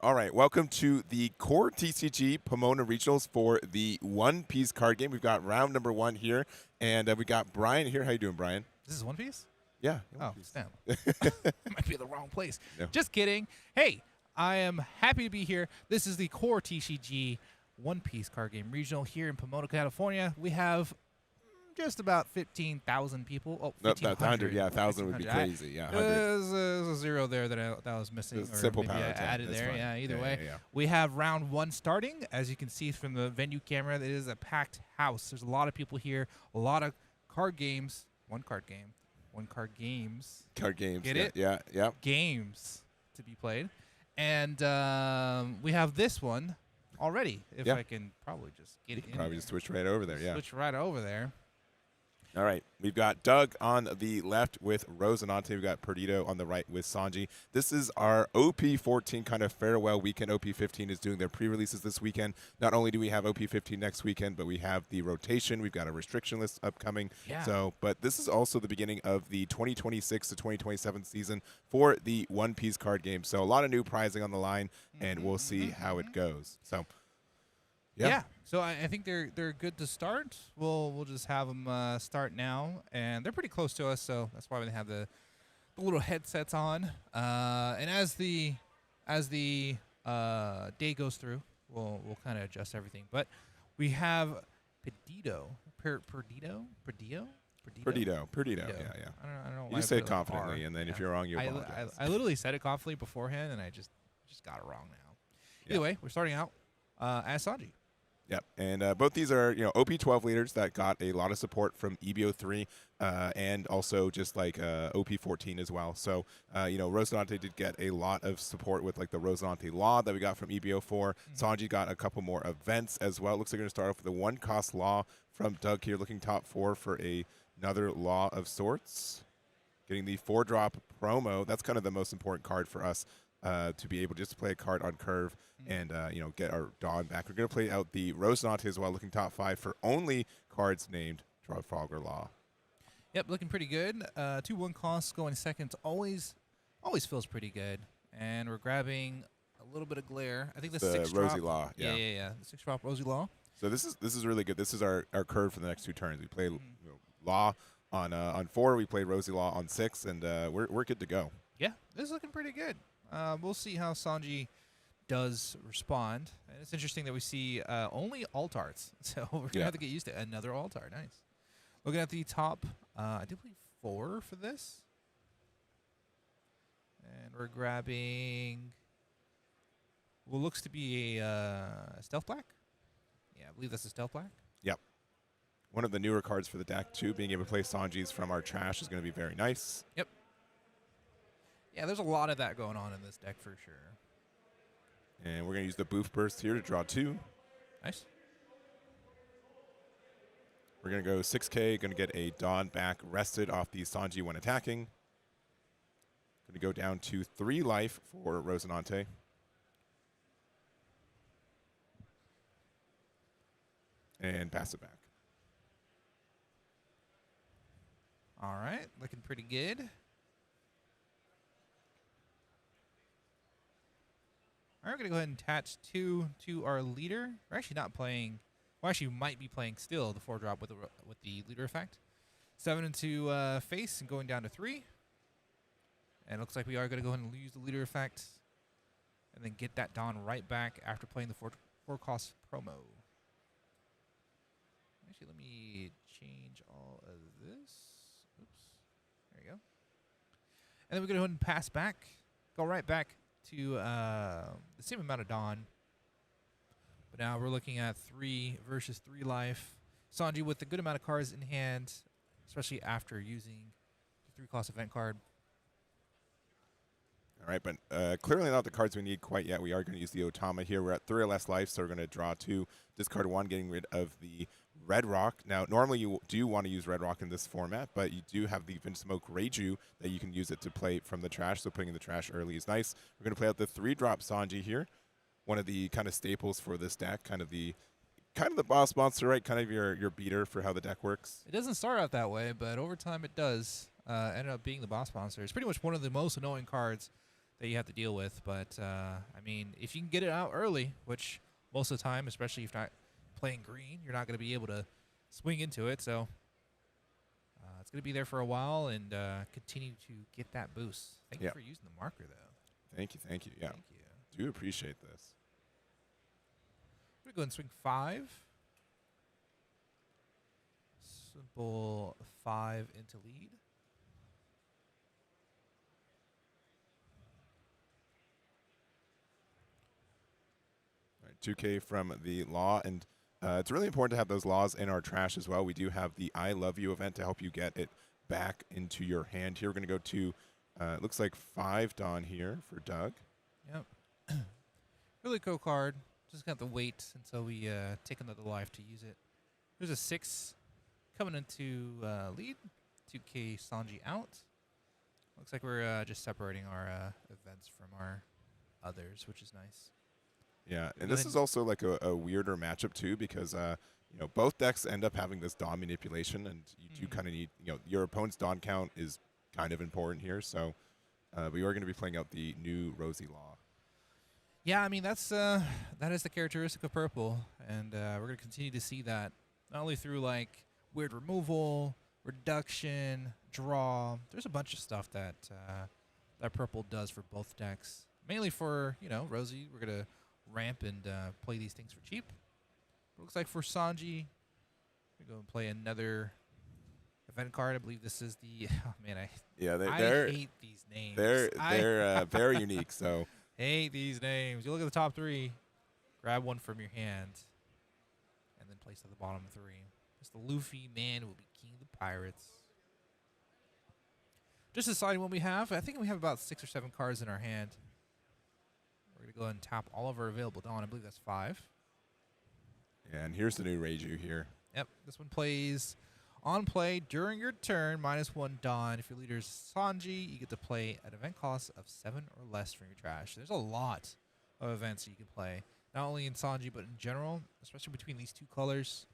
All right, welcome to the CoreTCG Pomona Regionals for the One Piece card game. We've got round number 1 here, and we got Brian here. How you doing, Brian? This is One Piece? Yeah. Oh, Piece. damn. Might be in the wrong place. No. Just kidding. Hey, I am happy to be here. This is the CoreTCG One Piece card game regional here in Pomona, California. We have just about 15,000 people. Oh, No, that's 100. 1,500. Yeah, 1,000 would be 1,500. crazy. Yeah, 100. There's a zero there that was missing, It's or simple maybe power I attack. added That's there. fine. Yeah, either way. Yeah. We have round 1 starting. As you can see from the venue camera, it is a packed house. There's a lot of people here, a lot of card games. One card game. One card games. Card games. Get yeah, it? Yeah. Games to be played. And we have this one already. If I can probably just get it in. Probably just switch right over there. Yeah. Switch right over there. All right, we've got Doug on the left with Rosinante. We've got Perdido on the right with Sanji. This is our OP14 kind of farewell weekend. OP15 is doing their pre-releases this weekend. Not only do we have OP15 next weekend, but we have the rotation. We've got a restriction list upcoming. Yeah. But this is also the beginning of the 2026 to 2027 season for the One Piece card game. So a lot of new prizing on the line, and we'll see how it goes. So. Yeah. So I think they're good to start. We'll just have them start now, and they're pretty close to us, so that's why they have the little headsets on. And as the day goes through, we'll kind of adjust everything. But we have Perdido. Yeah. I don't know. You just say it confidently, and then if you're wrong, you apologize. I literally said it confidently beforehand, and I just got it wrong now. Either way, we're starting out as Sanji. Yep, and both these are OP12 leaders that got a lot of support from EBO3 and also just like OP14 as well. So Rosinante did get a lot of support with like the Rosinante Law that we got from EBO4. Sanji got a couple more events as well. Looks like we're going to start off with the 1-cost Law from Doug here, looking top 4 for another Law of sorts. Getting the 4-drop promo. That's kind of the most important card for us. To be able just to play a card on curve and get our Dawn back. We're going to play out the Rosinante as well, looking top 5 for only cards named Trafalgar Law. Yep, looking pretty good. 2 1-costs going second always feels pretty good. And we're grabbing a little bit of glare. I think the 6-drop. Rosy Law. Yeah. The 6-drop Rosy Law. So this is really good. This is our curve for the next 2 turns. We play Law on 4. We play Rosy Law on 6, and we're good to go. Yeah, this is looking pretty good. We'll see how Sanji does respond. And it's interesting that we see only alt arts. So we're going to have to get used to another alt art. Nice. Looking at the top, I did believe 4 for this. And we're grabbing what looks to be a Stealth Black. Yeah, I believe that's a Stealth Black. Yep. One of the newer cards for the deck, too. Being able to play Sanji's from our trash is going to be very nice. Yep. Yeah, there's a lot of that going on in this deck for sure. And we're going to use the Boof Burst here to draw 2. Nice. We're going to go 6K, going to get a Dawn back rested off the Sanji when attacking. Going to go down to 3 life for Rosinante. And pass it back. All right, looking pretty good. All right, we're going to go ahead and attach 2 to our leader. We're actually not playing, well, actually might be playing still the 4-drop with the leader effect. 7 into face and going down to 3. And it looks like we are going to go ahead and use the leader effect and then get that Dawn right back after playing the 4-cost promo. Actually, let me change all of this. Oops. There you go. And then we're going to go ahead and pass back. Go right back to the same amount of Dawn. But now we're looking at 3 versus 3 life. Sanji with a good amount of cards in hand, especially after using the 3-cost event card. All right, but clearly not the cards we need quite yet. We are going to use the Otama here. We're at 3 or less life, so we're going to draw 2, discard 1, getting rid of the Red Rock. Now, normally you do want to use Red Rock in this format, but you do have the Vinsmoke Reiju that you can use it to play from the trash, so putting in the trash early is nice. We're going to play out the 3-drop Sanji here, one of the kind of staples for this deck, kind of the boss monster, right? Kind of your beater for how the deck works. It doesn't start out that way, but over time it does end up being the boss monster. It's pretty much one of the most annoying cards that you have to deal with, but I mean, if you can get it out early, which most of the time, especially if you're not playing green, you're not going to be able to swing into it, so it's going to be there for a while and continue to get that boost. Thank you for using the marker, though. Thank you. Yeah, Thank you. Do appreciate this. We're going to go and swing 5. Simple 5 into lead. All right, 2K from the law, and it's really important to have those laws in our trash as well. We do have the I Love You event to help you get it back into your hand. Here we're going to go to, it looks like 5 Dawn here for Doug. Yep. Really cool card. Just got to wait until we take another life to use it. There's a 6 coming into lead. 2K Sanji out. Looks like we're just separating our events from our others, which is nice. Yeah, and this is also like a weirder matchup too because you know, both decks end up having this Dawn manipulation, and you do kind of need, you know, your opponent's Dawn count is kind of important here. So we are going to be playing out the new Rosie Law. Yeah, I mean that is the characteristic of purple, and we're gonna continue to see that not only through like weird removal, reduction, draw. There's a bunch of stuff that that purple does for both decks. Mainly for, you know, Rosie, we're gonna ramp and play these things for cheap. It looks like for Sanji, we're gonna play another event card. I believe this is the I hate these names. They're very unique. So. Hate these names. You look at the top 3, grab one from your hand, and then place at the bottom 3. It's the Luffy man will be king of the pirates. Just deciding what we have. I think we have about 6 or 7 cards in our hand. We're going to go ahead and tap all of our available Dawn. I believe that's 5. Yeah, and here's the new Reiju here. Yep, this one plays on play during your turn, -1 Dawn. If your leader is Sanji, you get to play at event cost of 7 or less from your trash. There's a lot of events that you can play, not only in Sanji but in general, especially between these 2 colors.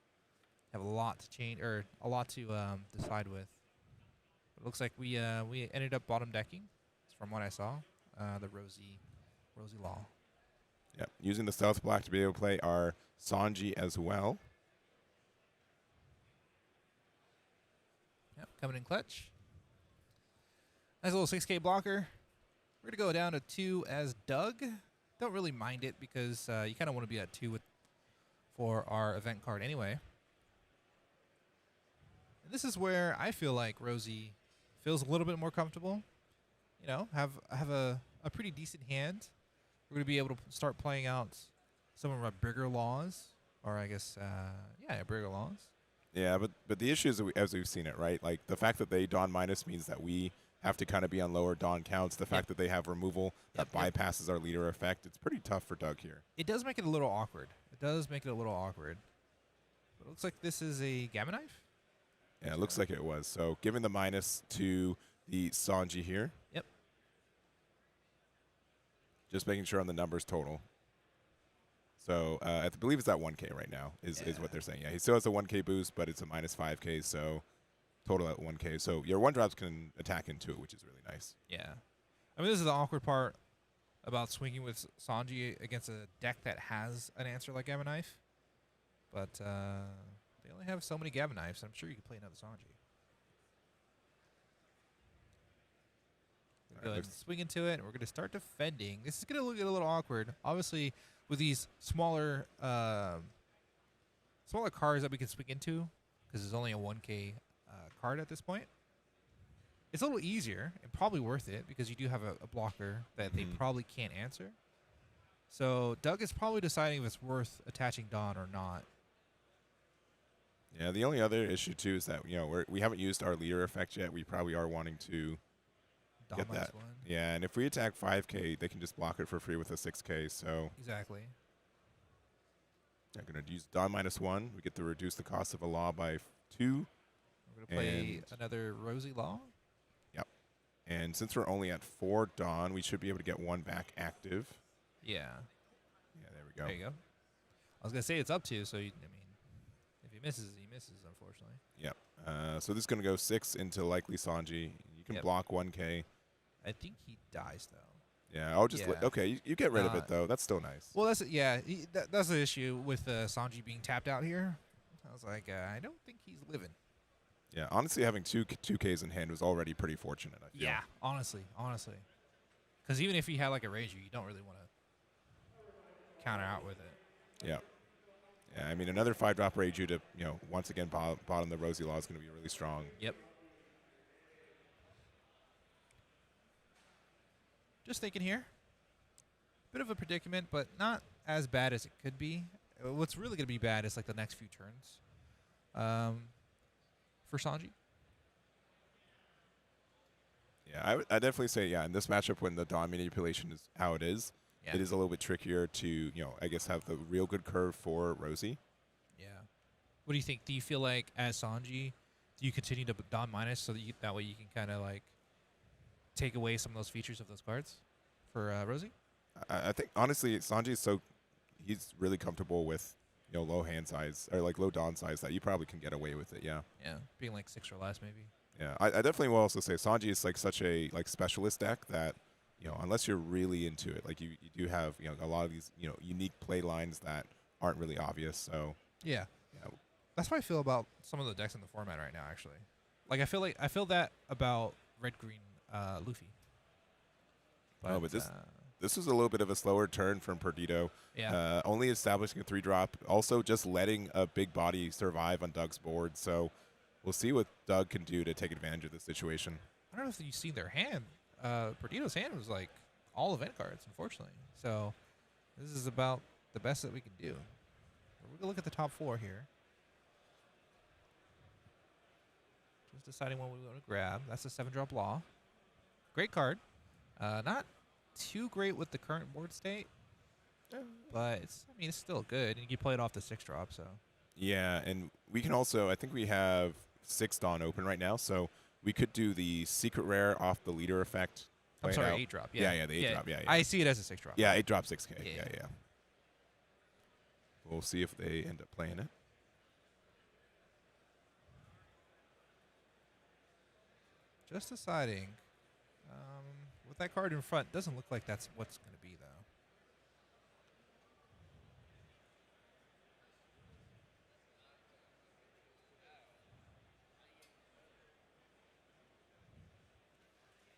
Have a lot to change, or a lot to decide with. But it looks like we ended up bottom decking, from what I saw, the Rosie Law. Yep, using the Stealth Black to be able to play our Sanji as well. Yep, coming in clutch. Nice little 6K blocker. We're going to go down to 2 as Doug. Don't really mind it because you kind of want to be at 2 for our event card anyway. And this is where I feel like Rosie feels a little bit more comfortable. You know, have a pretty decent hand. We're going to be able to start playing out some of our bigger laws. Or I guess, bigger laws. Yeah, but the issue is, that as we've seen it, right? Like, the fact that they Dawn minus means that we have to kind of be on lower Dawn counts. The fact that they have removal that bypasses our leader effect, it's pretty tough for Doug here. It does make it a little awkward. But it looks like this is a Gamma Knife? Yeah, it looks like it was. So giving the minus to the Sanji here. Yep. Just making sure on the numbers total. So I believe it's at 1K right now is what they're saying. Yeah, he still has a 1K boost, but it's a minus 5K, so total at 1K. So your 1-drops can attack into it, which is really nice. Yeah. I mean, this is the awkward part about swinging with Sanji against a deck that has an answer like Gamma Knife. But they only have so many Gamma Knives, and I'm sure you can play another Sanji. Go ahead and swing into it, and we're going to start defending. This is going to get a little awkward. Obviously, with these smaller cards that we can swing into, because there's only a 1K card at this point, it's a little easier and probably worth it because you do have a blocker that they probably can't answer. So Doug is probably deciding if it's worth attaching Dawn or not. Yeah, the only other issue too is that, you know, we haven't used our leader effect yet. We probably are wanting to get that. One. Yeah, and if we attack 5K, they can just block it for free with a 6K. So exactly. I'm going to use Dawn -1. We get to reduce the cost of a law by 2. We're going to play another Rosie Law. Yep. And since we're only at 4 Dawn, we should be able to get 1 back active. Yeah. Yeah, there we go. There you go. I was going to say it's up to, so, I mean, if he misses, unfortunately. Yep. So this is going to go 6 into likely Sanji. You can block 1K. I think he dies, though. Yeah, I'll just okay, you get rid of it, though. That's still nice. Well, that's the issue with Sanji being tapped out here. I was like, I don't think he's living. Yeah, honestly, having 2Ks in hand was already pretty fortunate, I feel. Yeah, honestly. Because even if he had like a Reiju, you don't really want to counter out with it. Yeah. Yeah, I mean, another 5-drop Reiju to, once again bottom the Rosie Law is going to be really strong. Yep. Just thinking here. Bit of a predicament, but not as bad as it could be. What's really going to be bad is like the next few turns. For Sanji. Yeah, I definitely say, yeah, in this matchup when the Dawn manipulation is how it is a little bit trickier to, I guess have the real good curve for Rosie. Yeah. What do you think? Do you feel like as Sanji, do you continue to Dawn minus so that that way you can kind of like take away some of those features of those cards for Rosie? I think, honestly, Sanji he's really comfortable with, low hand size or like low Dawn size that you probably can get away with it, yeah. Yeah, being like 6 or less maybe. Yeah, I definitely will also say Sanji is like such a like specialist deck that, unless you're really into it, like you do have, a lot of these, unique play lines that aren't really obvious. So yeah. That's how I feel about some of the decks in the format right now, actually. Like I feel that about red green Luffy. But this is a little bit of a slower turn from Perdido. Yeah. Only establishing a 3-drop, also just letting a big body survive on Doug's board. So we'll see what Doug can do to take advantage of the situation. I don't know if you've seen their hand. Perdido's hand was like all event cards, unfortunately. So this is about the best that we can do. We're gonna look at the top 4 here. Just deciding what we want to grab. That's the 7-drop Law. Great card. Not too great with the current board state, but it's still good, and you play it off the 6-drop. So yeah, and we can also, I think we have 6 Dawn open right now, so we could do the secret rare off the leader effect. I'm sorry, 8-drop. Yeah, the 8-drop. Yeah. I see it as a 6-drop. Yeah, 8-drop 6K. Yeah. We'll see if they end up playing it. Just deciding. With that card in front, doesn't look like that's what's going to be,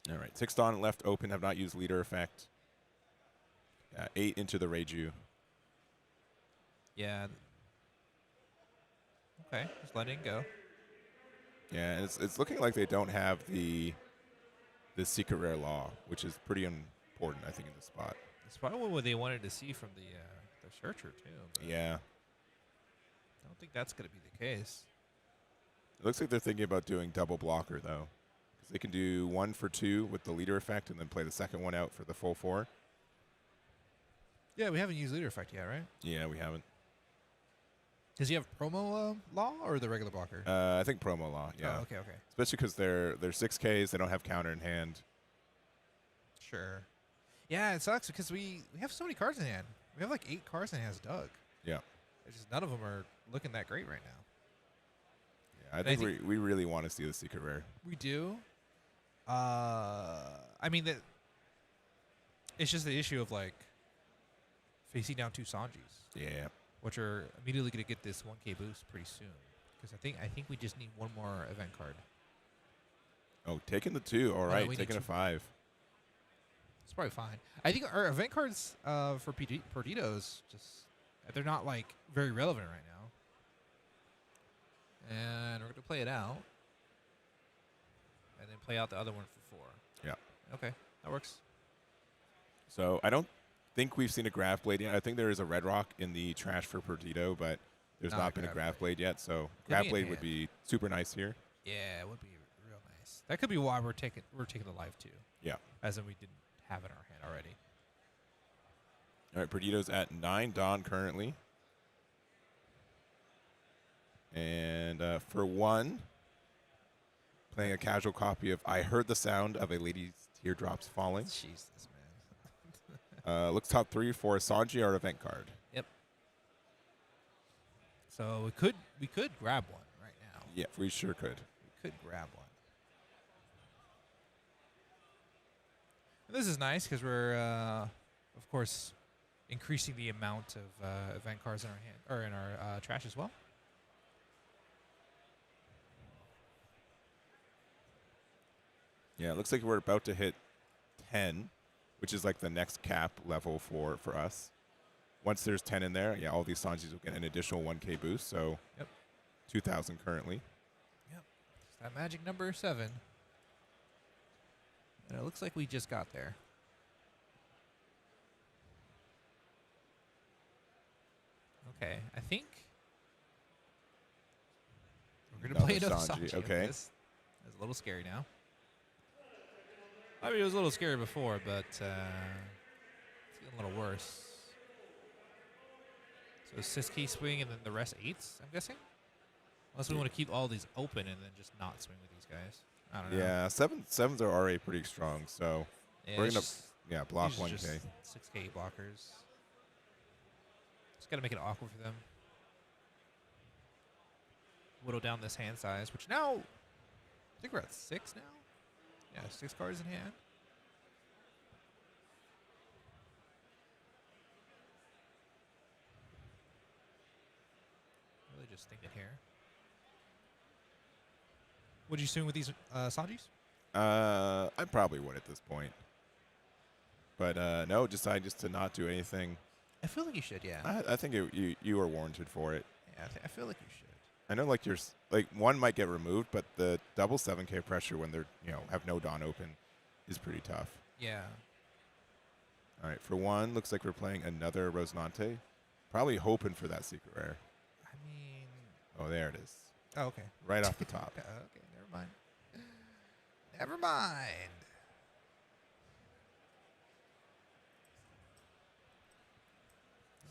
though. All right, 6 Dawn left open, have not used leader effect. 8 into the Reiju. Yeah. Okay, just letting it go. Yeah, and it's looking like they don't have the secret rare Law, which is pretty important, I think, in this spot. It's probably what they wanted to see from the searcher too. Yeah. I don't think that's going to be the case. It looks like they're thinking about doing double blocker, though. Because they can do 1 for 2 with the leader effect and then play the second one out for the full 4. Yeah, we haven't used leader effect yet, right? Yeah, we haven't. Does he have promo Law or the regular blocker? I think promo Law, yeah. Oh, okay. Especially because they're 6Ks, they don't have counter in hand. Sure. Yeah, it sucks because we have so many cards in hand. We have like 8 cards in hand as Doug. Yeah. It's just none of them are looking that great right now. Yeah, I think we really want to see the secret rare. We do. It's just the issue of like facing down 2 Sanjis. Yeah. Which are immediately going to get this 1K boost pretty soon. Because I think we just need one more event card. Oh, taking the 2. All right, taking a 5. It's probably fine. I think our event cards for Perdidos they're not like very relevant right now. And we're going to play it out. And then play out the other one for 4. Yeah. Okay, that works. So I don't think we've seen a Graph Blade yet. I think there is a Red Rock in the trash for Perdido, but there's not been a Graph Blade yet. So Graph Blade would be super nice here. Yeah, it would be real nice. That could be why we're taking the live too. Yeah. As in we didn't have it in our hand already. All right, Perdido's at 9 Dawn currently. And for 1, playing a casual copy of I Heard the Sound of a Lady's Teardrops Falling. Jesus, man. Looks top 3 for Sanji, our event card. Yep. So we could grab one right now. Yeah, we sure could. We could grab one. And this is nice because we're, of course, increasing the amount of event cards in our hand or in our trash as well. Yeah, it looks like we're about to hit 10, which is like the next cap level for us. once there's 10 in there, yeah, all these Sanjis will get an additional 1K boost. So Yep. 2,000 currently. Yep. It's that magic number 7. And it looks like we just got there. Okay, I think we're going to play another Sanji. Okay. It's a little scary now. I mean, it was a little scary before, but it's getting a little worse. So 6K swing and then the rest 8s, I'm guessing? Unless we want to keep all these open and then just not swing with these guys. I don't know. Yeah, sevens are already pretty strong, so Yeah, we're going to block these are 1K. just 6K blockers. Just got to make it awkward for them. Whittle down this hand size, which now, I think we're at 6 now. Yeah, 6 cards in hand. Really just thinking here. Would you swing with these Sanjis? I probably would at this point. But no, decide just to not do anything. I feel like you should, yeah. I think you are warranted for it. Yeah, I feel like you should. I know, like one might get removed, but the double 7K pressure when they're have no Dawn open is pretty tough. Yeah. All right, for one, looks like we're playing another Rosinante. Probably hoping for that secret rare. I mean. Oh, there it is. Oh, okay. Right off the top. Okay, never mind. Never mind.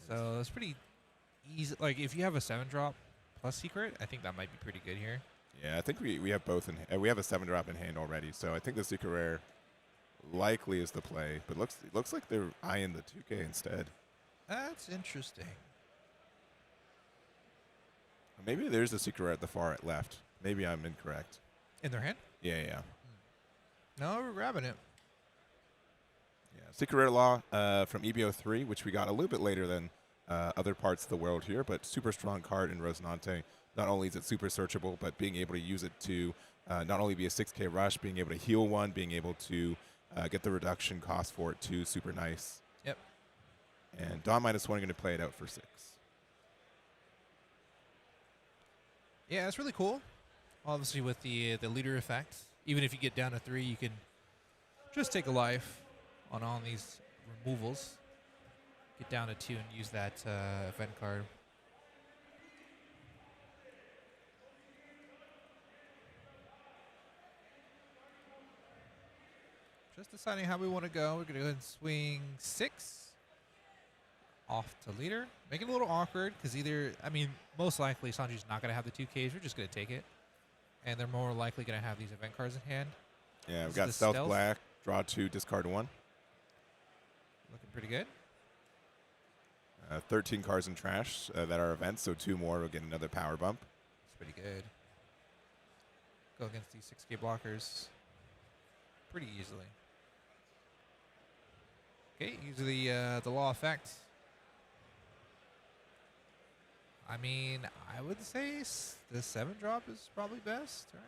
So it's pretty easy. Like if you have a 7-drop plus secret, I think that might be pretty good here. Yeah, I think we have both in. We have a 7-drop in hand already, so I think the secret rare likely is the play. But looks like they're eyeing the 2K instead. That's interesting. Maybe there's a secret rare at the far left. Maybe I'm incorrect. In their hand? Yeah. No, we're grabbing it. Yeah, secret rare law from EBO3, which we got a little bit later than other parts of the world here, but super strong card in Rosinante. Not only is it super searchable, but being able to use it to not only be a 6K rush, being able to heal one, being able to get the reduction cost for it too, super nice. Yep. And Dawn -1 going to play it out for 6. Yeah, it's really cool. Obviously with the leader effect. Even if you get down to 3, you can just take a life on all these removals. Get down to 2 and use that event card. Just deciding how we want to go. We're going to go ahead and swing 6 off to leader. Make it a little awkward because most likely Sanji's not going to have the 2Ks. We're just going to take it. And they're more likely going to have these event cards in hand. Yeah, we've got Stealth Black, draw 2, discard 1. Looking pretty good. 13 cards in trash that are events, so 2 more will get another power bump. It's pretty good. Go against these 6K blockers pretty easily. Okay, use the law effect. I mean, I would say the 7-drop is probably best, right?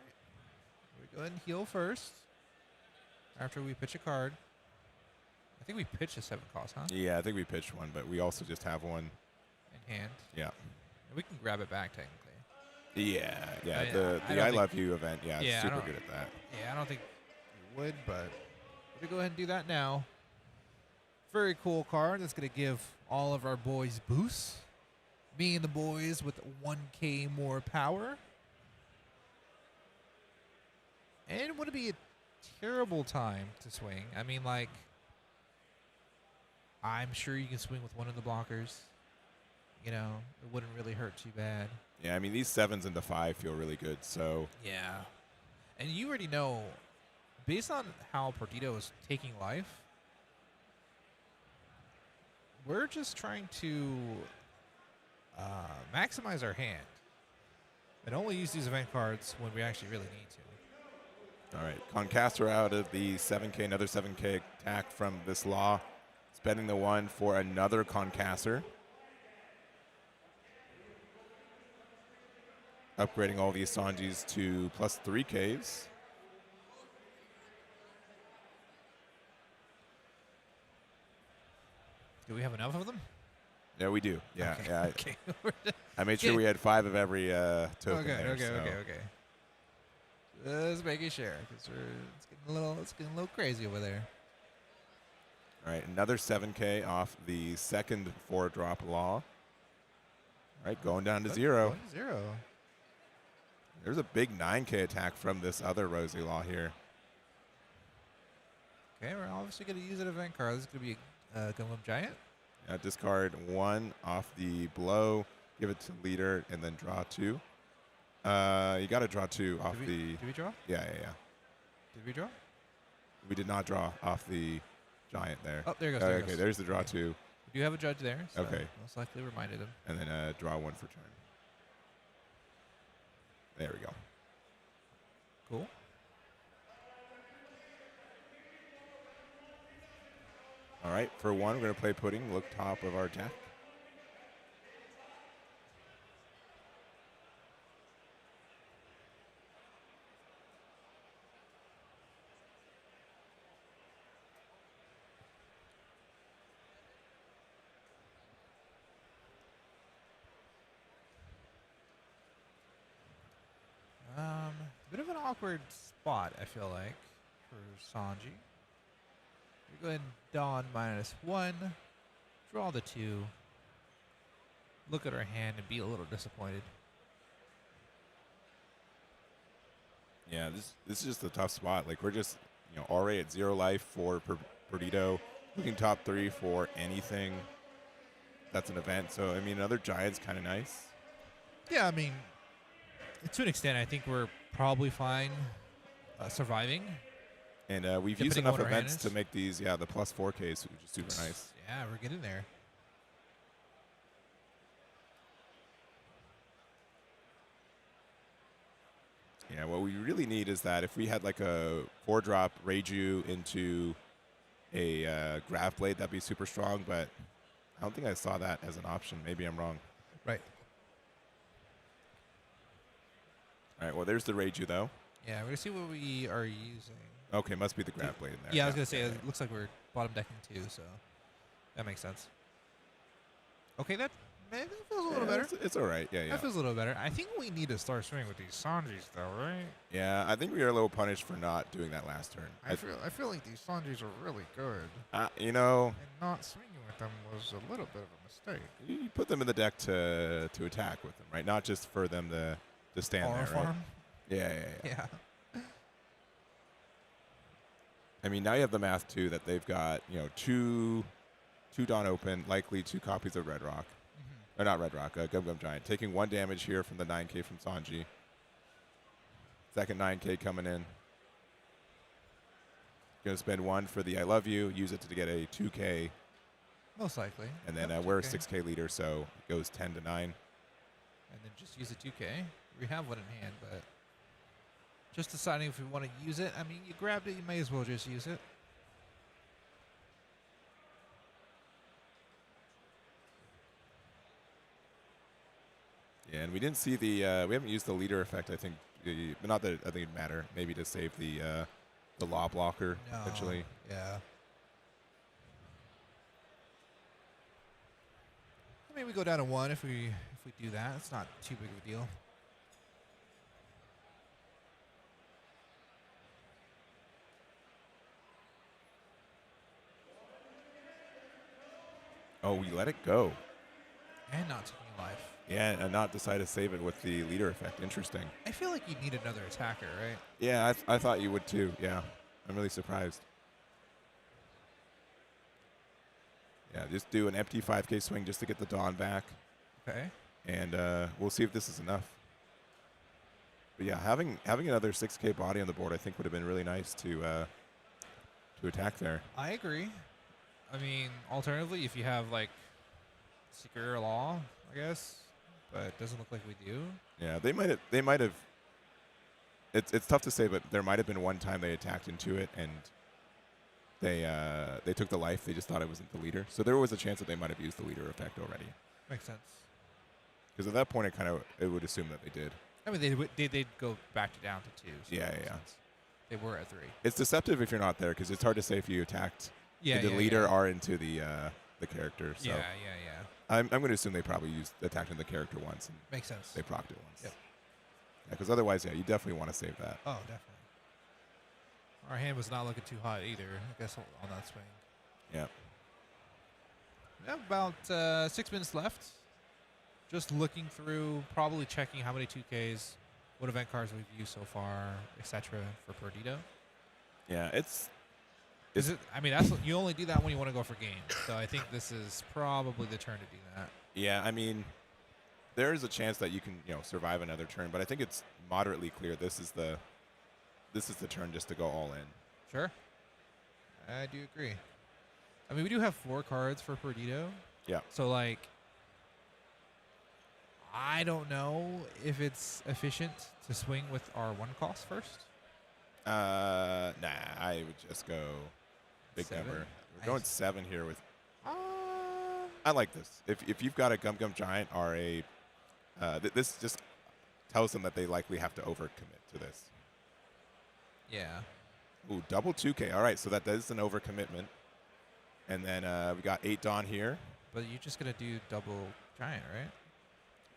We go ahead and heal first after we pitch a card. I think we pitch a 7 cost, huh? Yeah, I think we pitched one, but we also just have one in hand. Yeah. And we can grab it back technically. Yeah. The I Love You event, it's super good at that. Yeah, I don't think we would, but we're going to go ahead and do that now. Very cool card that's going to give all of our boys boosts. Me and the boys with 1K more power. And it wouldn't be a terrible time to swing. I mean, like, I'm sure you can swing with one of the blockers. It wouldn't really hurt too bad. Yeah, I mean, these 7s into 5 feel really good, so. Yeah. And you already know, based on how Perdido is taking life, we're just trying to maximize our hand and only use these event cards when we actually really need to. All right, Concaster out of the 7K, another 7K attack from this law. Spending the 1 for another Concaster. Upgrading all these Sanjis to plus 3Ks. Do we have enough of them? Yeah, we do. Yeah, Okay. yeah. Okay. I made sure Yeah. we had 5 of every token Okay. there. Okay. So. Okay. Just making sure because it's getting a little crazy over there. All right, another 7K off the second 4-drop law. All right, going down to 0. Going to 0. There's a big 9K attack from this other Rosie law here. Okay, we're obviously going to use an event card. This is going to be a Gundam Giant. Discard 1 off the blow, give it to leader, and then draw 2. You got to draw 2 off the. Did we draw? Yeah. Did we draw? We did not draw off the giant there. Oh, there it goes. Oh, There it okay, goes. there's the draw Okay. 2, We do have a judge there. So Okay. Most likely reminded him. and then draw 1 for turn. There we go. Cool. All right, for 1, we're going to play Pudding, look top of our deck. Bit of an awkward spot, I feel like, for Sanji. We go ahead and Dawn -1, draw the 2, look at our hand and be a little disappointed. Yeah, this is just a tough spot. Like, we're just, already at 0 life for Perdido, looking top 3 for anything that's an event. So, I mean, another giant's kind of nice. Yeah, I mean, to an extent, I think we're probably fine surviving. And we've Depending used on enough what our hand events is. to make these, the plus 4Ks, which is super nice. Yeah, we're getting there. Yeah, what we really need is that if we had like a 4-drop Reiju into a Grav Blade, that'd be super strong, but I don't think I saw that as an option. Maybe I'm wrong. Right. All right, well, there's the Reiju, though. Yeah, we're going to see what we are using. Okay, must be the Grav Blade in there. Yeah, I was going to say, it looks like we're bottom decking too, so that makes sense. Okay, that feels a little better. It's all right. Yeah. That feels a little better. I think we need to start swinging with these Sanjis, though, right? Yeah, I think we are a little punished for not doing that last turn. I feel like these Sanjis are really good. And not swinging with them was a little bit of a mistake. you put them in the deck to attack with them, right? Not just for them to stand there, right? Farm? Yeah. Yeah. I mean, now you have the math, too, that they've got, 2 Dawn open, likely 2 copies of Red Rock. Or not Red Rock, Gum Giant. Taking 1 damage here from the 9K from Sanji. Second 9K coming in. Going to spend 1 for the I Love You, use it to get a 2K. Most likely. And then Yep, we're a 2K. 6K leader, so it goes 10 to 9. And then just use a 2K. We have one in hand, but just deciding if we want to use it. I mean, you grabbed it, you may as well just use it. Yeah, and we didn't see the, we haven't used the leader effect, I think. But not that I think it'd matter. Maybe to save the law blocker, eventually. Yeah. I mean, we go down to 1 if we do that. It's not too big of a deal. Oh, we let it go. And not taking a life. Yeah, and not decide to save it with the leader effect. Interesting. I feel like you need another attacker, right? Yeah, I thought you would too. Yeah, I'm really surprised. Yeah, just do an empty 5K swing just to get the Dawn back. Okay. And we'll see if this is enough. But yeah, having another 6K body on the board, I think, would have been really nice to attack there. I agree. I mean, alternatively, if you have like Secure Law, I guess, but it doesn't look like we do. Yeah, they might have. It's tough to say, but there might have been one time they attacked into it and they took the life. They just thought it wasn't the leader, so there was a chance that they might have used the leader effect already. Makes sense. Because at that point, it would assume that they did. I mean, they'd go back to down to 2. So Yeah. that makes sense. They were at 3. It's deceptive if you're not there because it's hard to say if you attacked Yeah, into the yeah, leader yeah. or into the character. So. Yeah. I'm going to assume they probably used attacking the character once and Makes sense. they procced it once. Yep. Because otherwise, yeah, you definitely want to save that. Oh, definitely. Our hand was not looking too hot either, I guess, on that swing. Yeah. We have about 6 minutes left. Just looking through, probably checking how many 2Ks, what event cards we've used so far, etc. for Perdido. Yeah, it's I mean, that's you only do that when you want to go for game. So I think this is probably the turn to do that. Yeah, I mean, there is a chance that you can, survive another turn, but I think it's moderately clear this is the turn just to go all in. Sure. I do agree. I mean, we do have 4 cards for Perdido. Yeah. So, like, I don't know if it's efficient to swing with our 1 cost first. Nah, I would just go big 7? number. We're going 7 here with. I like this. If you've got a Gum Gum Giant or a, this just tells them that they likely have to overcommit to this. Yeah. Ooh, double 2K. All right, so that is an overcommitment. And then we got 8 Dawn here. But you're just going to do double giant, right?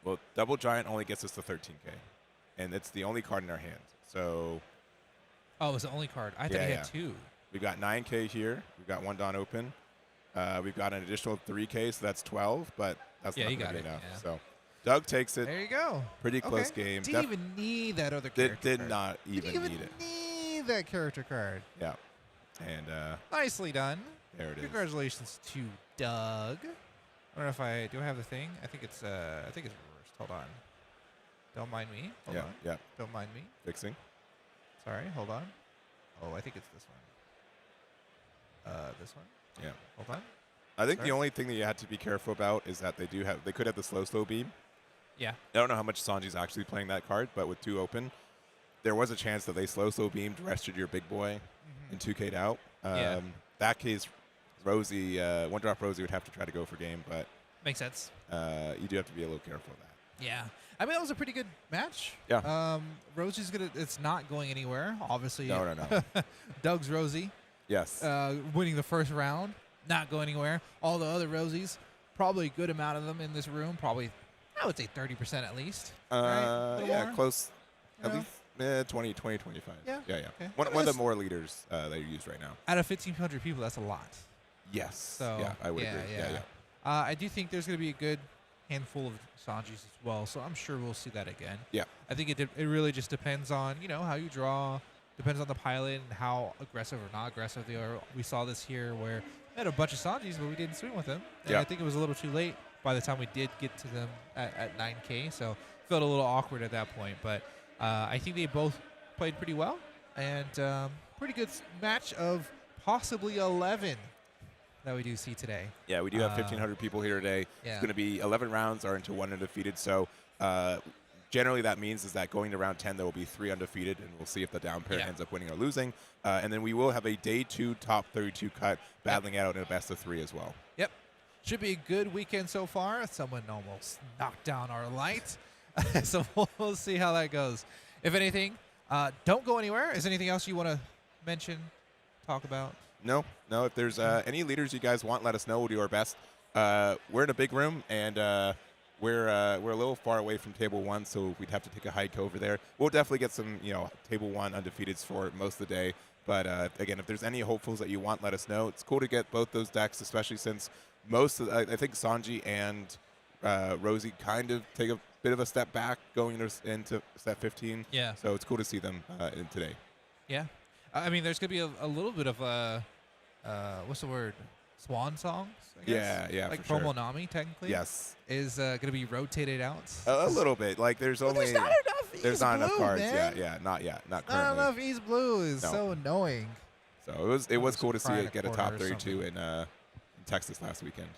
Well, double Giant only gets us to 13K. And it's the only card in our hand. So Oh, it was the only card. I thought you had 2. we've got 9K here. We've got 1 Dawn open. We've got an additional 3K, so that's 12. But that's not going to be enough. Yeah. So Doug takes it. There you go. Pretty close game. Didn't even need that other character Did card. not even need it. Need that character card. Yeah. And Nicely done. there it is. Congratulations to Doug. I don't know if I have the thing. I think it's reversed. Hold on. Don't mind me. Hold on. Yeah. Don't mind me. Fixing. Sorry. Hold on. Oh, I think it's this one. This one. Yeah. Hold on. I think Sorry. the only thing that you have to be careful about is that they could have the slow beam. Yeah. I don't know how much Sanji's actually playing that card, but with 2 open, there was a chance that they slow beamed, rested your big boy, and 2K'd out. Yeah. That case, Rosie, 1-drop Rosie would have to try to go for game, but Makes sense. you do have to be a little careful of that. Yeah. I mean, that was a pretty good match. Yeah. Rosie's it's not going anywhere, obviously. No. Doug's Rosie. Yes. Winning the first round, not going anywhere. All the other Rosies, probably a good amount of them in this room, probably, I would say 30% at least. Right? Yeah, more? close. At Yeah. least 20, 25. Yeah. Yeah. Okay. One of the more leaders that are used right now. Out of 1,500 people, that's a lot. Yes. So yeah, I would agree. Yeah. I do think there's going to be a good handful of Sanjis as well, so I'm sure we'll see that again. Yeah. I think it really just depends on, how you draw, depends on the pilot and how aggressive or not aggressive they are. We saw this here where we had a bunch of Sanjis, but we didn't swing with them. And Yeah. I think it was a little too late by the time we did get to them at 9K, so felt a little awkward at that point. But I think they both played pretty well, and pretty good match of possibly 11 that we do see today. Yeah, we do have 1,500 people here today. Yeah. It's going to be 11 rounds are into 1 undefeated. So generally that means is that going to round 10, there will be 3 undefeated, and we'll see if the down pair ends up winning or losing. And then we will have a day 2 top 32 cut battling out in a best of 3 as well. Yep. Should be a good weekend so far. Someone almost knocked down our light. So we'll see how that goes. If anything, don't go anywhere. Is there anything else you want to mention, talk about? No. If there's any leaders you guys want, let us know. We'll do our best. We're in a big room, and we're a little far away from table 1, so we'd have to take a hike over there. We'll definitely get some, table 1 undefeateds for most of the day. But again, if there's any hopefuls that you want, let us know. It's cool to get both those decks, especially since I think Sanji and Rosie kind of take a bit of a step back going into step 15. Yeah. So it's cool to see them in today. Yeah. I mean, there's going to be a little bit of what's the word? Swan songs, I guess? Yeah, like for sure. Promonami, technically. Yes. Is going to be rotated out. A little bit. Like there's only there's not enough. there's not enough cards. Man. Yeah, not yet. Not Not currently. enough East Blue is No. so annoying. So it was cool to see cry in it a get a corner top or 32 something. in Texas last weekend.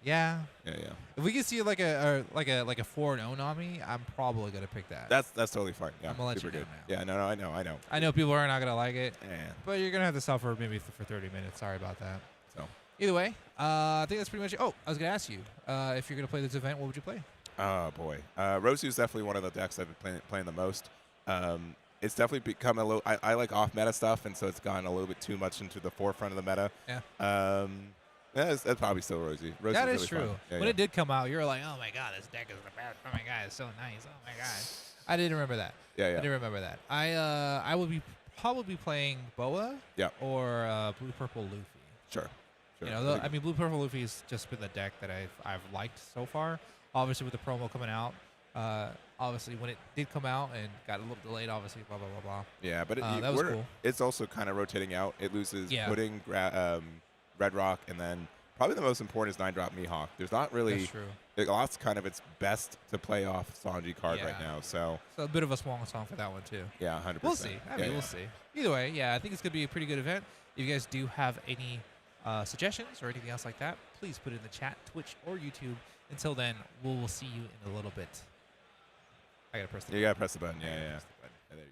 Yeah. Yeah. If we could see like a 4-0 Nami, I'm probably gonna pick that. That's totally fine. Yeah, I'm gonna let super you know good. now. Yeah, no, I know. I know people are not gonna like it, Yeah. but you're gonna have to suffer maybe for 30 minutes. Sorry about that. So. Either way, I think that's pretty much it. Oh, I was gonna ask you if you're gonna play this event, what would you play? Oh boy, Rosie is definitely one of the decks I've been playing the most. It's definitely become a little. I like off meta stuff, and so it's gone a little bit too much into the forefront of the meta. Yeah. That's probably still Rosie. Rosie's That is really true. fun. Yeah, When yeah. it did come out, you were like, "Oh my god, this deck is the best! Oh my god, it's so nice! Oh my god!" I didn't remember that. Yeah, I yeah. didn't remember that. I would be probably playing Boa. Yeah. Or Blue Purple Luffy. Sure. Sure. You know, I mean, Blue Purple Luffy's just been the deck that I've liked so far. Obviously, with the promo coming out, obviously when it did come out and got a little delayed, obviously, blah blah blah blah. Yeah, but that was cool. It's also kind of rotating out. It loses Yeah. Pudding, Red Rock, and then probably the most important is 9-drop Mihawk. There's not really That's true. a lot's kind of its best to play off Sanji card right Yeah. now. So So a bit of a swan song for that one too. yeah, 100%. We'll see. I mean, Yeah, we'll see. Either way, yeah, I think it's gonna be a pretty good event. If you guys do have any suggestions or anything else like that, please put it in the chat, Twitch or YouTube. Until then, we'll see you in a little bit. I gotta press the You gotta press the button. I Yeah, gotta yeah. press the button. Yeah, there you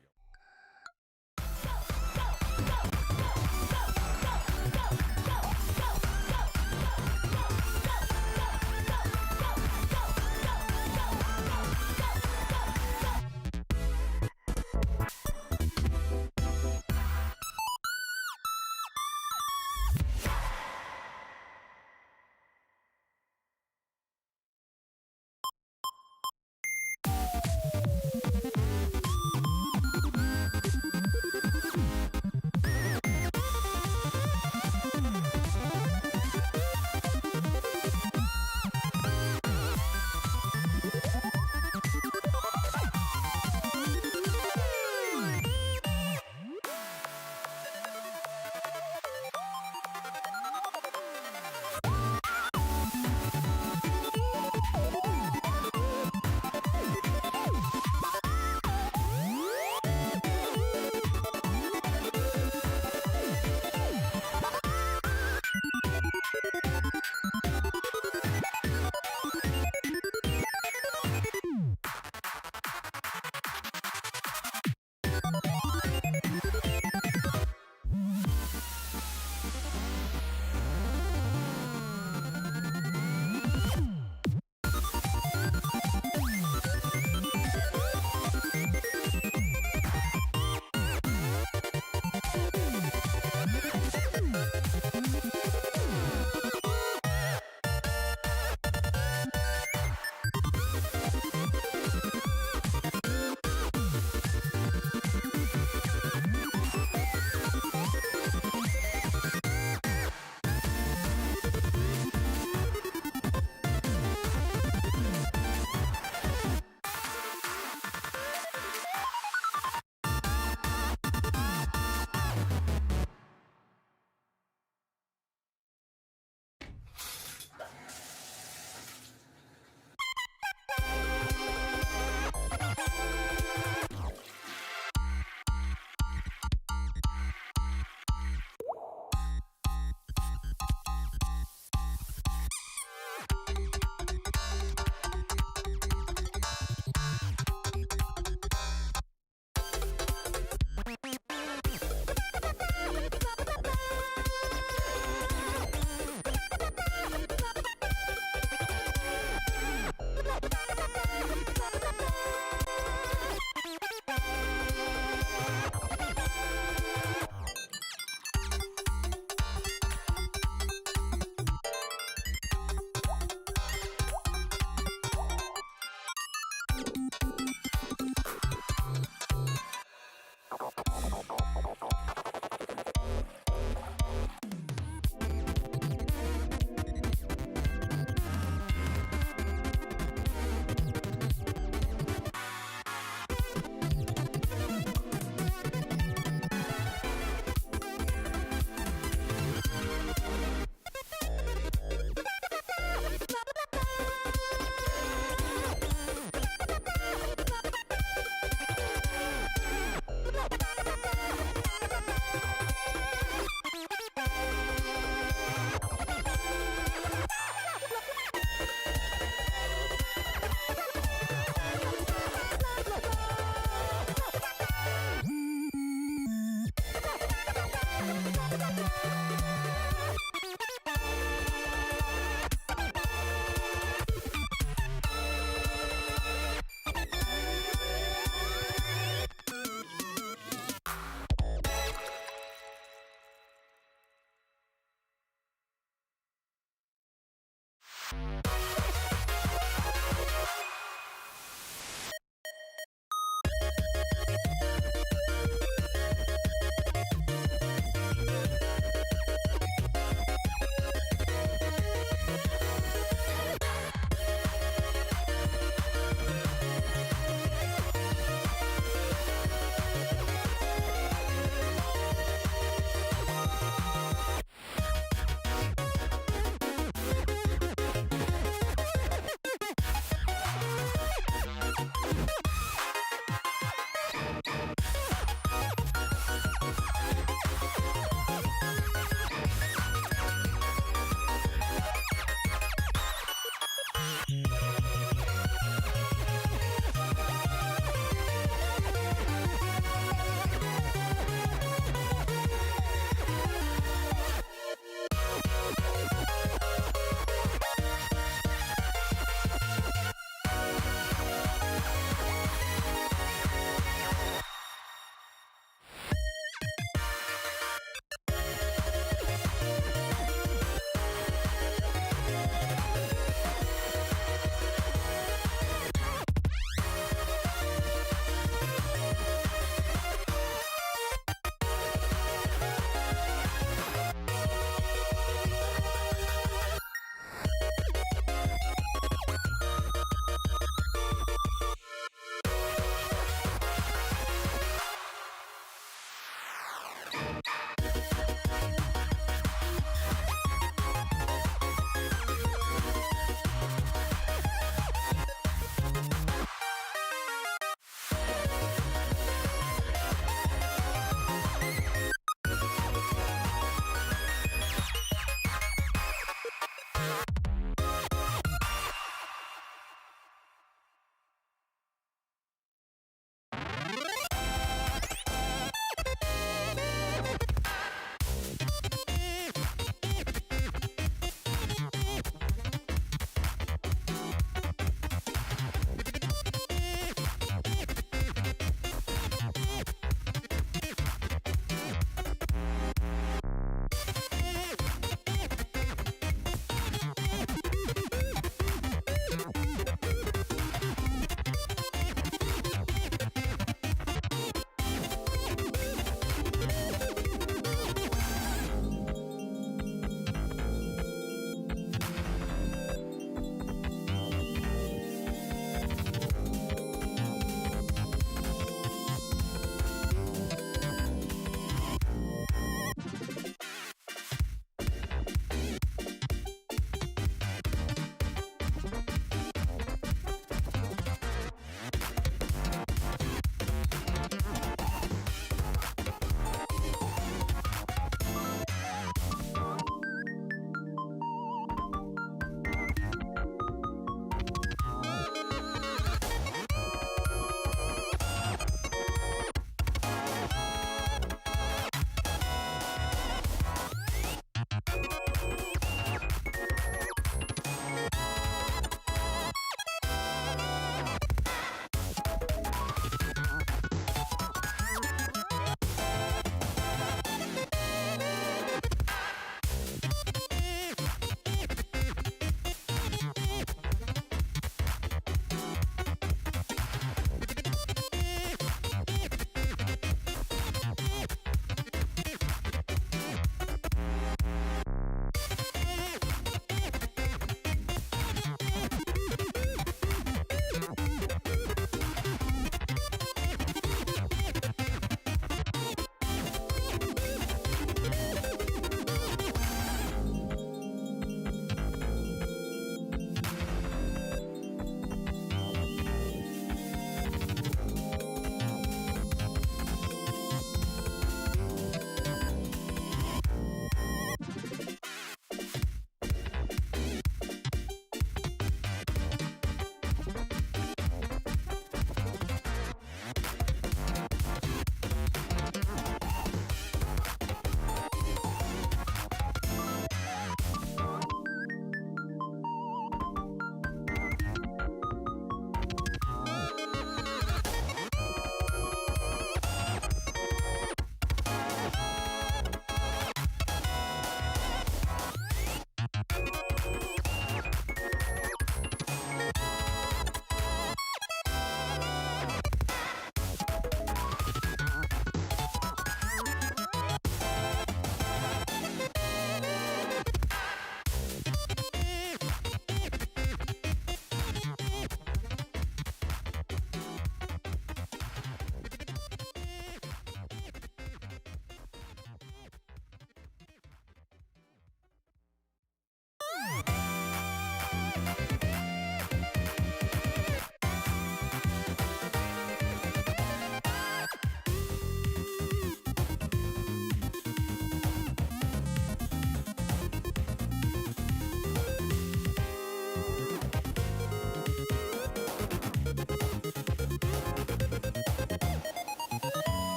go.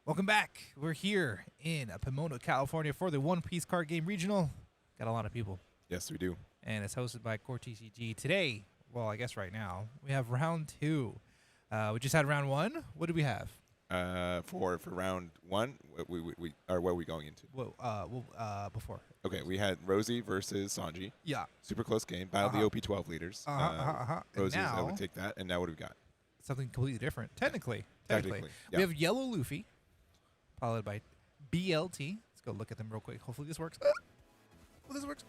Welcome back. We're here in Pomona, California for the One Piece Card Game Regional. Got a lot of people. Yes, we do. And it's hosted by CoreTCG. Today, well, I guess right now, we have round 2. We just had round 1. What did we have? For round 1, we or what are we going into? Before. Okay, we had Rosie versus Sanji. Yeah. Super close game. Battle of the OP12 leaders. Rosie was able to take that, and now what do we got? Something completely different. Technically. Yeah. We have Yellow Luffy, followed by BLT. Let's go look at them real quick. Hopefully this works. This works.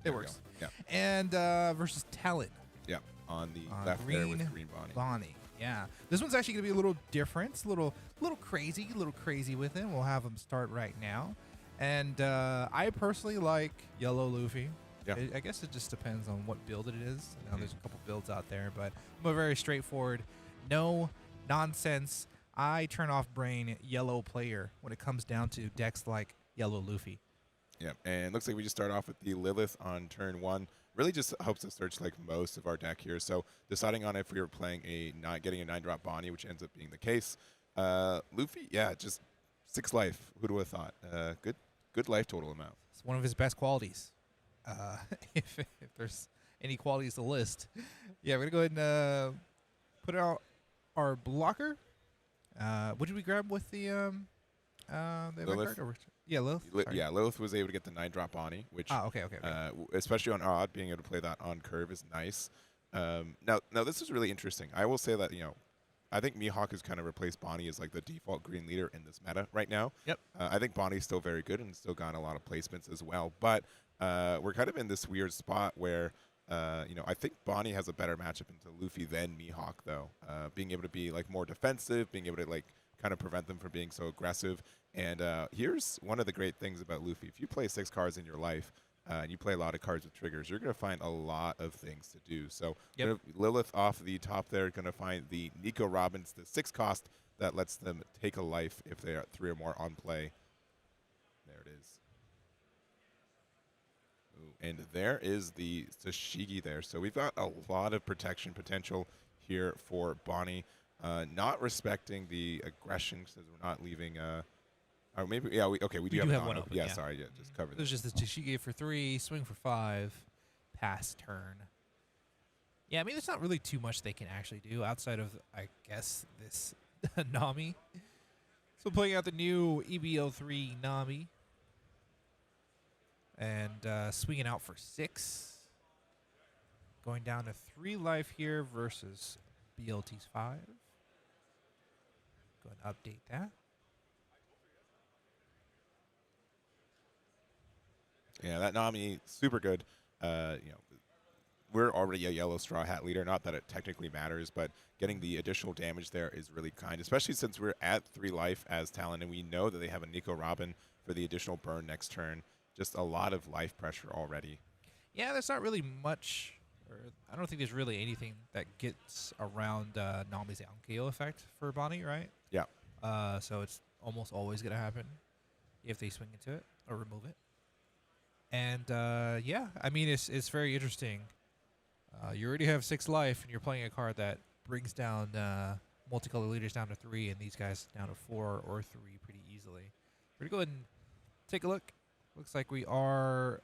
It works. Yeah. And versus Talent. Yeah. On the left there with Green Bonnie. Yeah. This one's actually going to be a little different. It's a little crazy with it. We'll have them start right now. And I personally like Yellow Luffy. Yeah. I guess it just depends on what build it is. I know there's a couple builds out there, but I'm a very straightforward no nonsense. I turn off brain yellow player when it comes down to decks like yellow Luffy. Yeah, and it looks like we just start off with the Lilith on turn 1. Really just helps us search like most of our deck here. So deciding on if we were playing getting a 9-drop Bonnie, which ends up being the case. Luffy, yeah, just 6 life. Who would have thought? Good life total amount. It's one of his best qualities. If there's any qualities to list. Yeah, we're going to go ahead and put out our blocker. What did we grab with the Lilith? Yeah, Lilith. Yeah, Lilith was able to get the 9-drop Bonnie, which, okay. especially on odd, being able to play that on curve is nice. Now this is really interesting. I will say that, I think Mihawk has kind of replaced Bonnie as like the default green leader in this meta right now. Yep. I think Bonnie's still very good and still got a lot of placements as well. But we're kind of in this weird spot where, I think Bonnie has a better matchup into Luffy than Mihawk, though. Being able to be like more defensive, being able to like kind of prevent them from being so aggressive. And here's one of the great things about Luffy. If you play 6 cards in your life, and you play a lot of cards with triggers, you're going to find a lot of things to do. So Lilith off the top there, going to find the Nico Robins, the 6 cost that lets them take a life if they are 3 or more on play. There it is. Ooh, and there is the Tashigi there. So we've got a lot of protection potential here for Bonnie. Not respecting the aggression because we're not leaving... or maybe, yeah, we do have one open. Yeah, sorry, just covered. There's just the Tashigi for 3, swing for 5, pass turn. Yeah, I mean, there's not really too much they can actually do outside of, I guess, this Nami. So playing out the new EBO3 Nami. And swinging out for 6. Going down to 3 life here versus BLT's 5. Go ahead and update that. Yeah, that Nami, super good. We're already a yellow Straw Hat leader. Not that it technically matters, but getting the additional damage there is really kind, especially since we're at 3 life as Talon, and we know that they have a Nico Robin for the additional burn next turn. Just a lot of life pressure already. Yeah, there's not really much, or I don't think there's really anything that gets around Nami's Ankyo effect for Bonnie, right? Yeah. So it's almost always going to happen if they swing into it or remove it. And yeah, I mean, it's very interesting. You already have 6 life, and you're playing a card that brings down multicolor leaders down to 3, and these guys down to 4 or 3 pretty easily. We're gonna go ahead and take a look. Looks like we are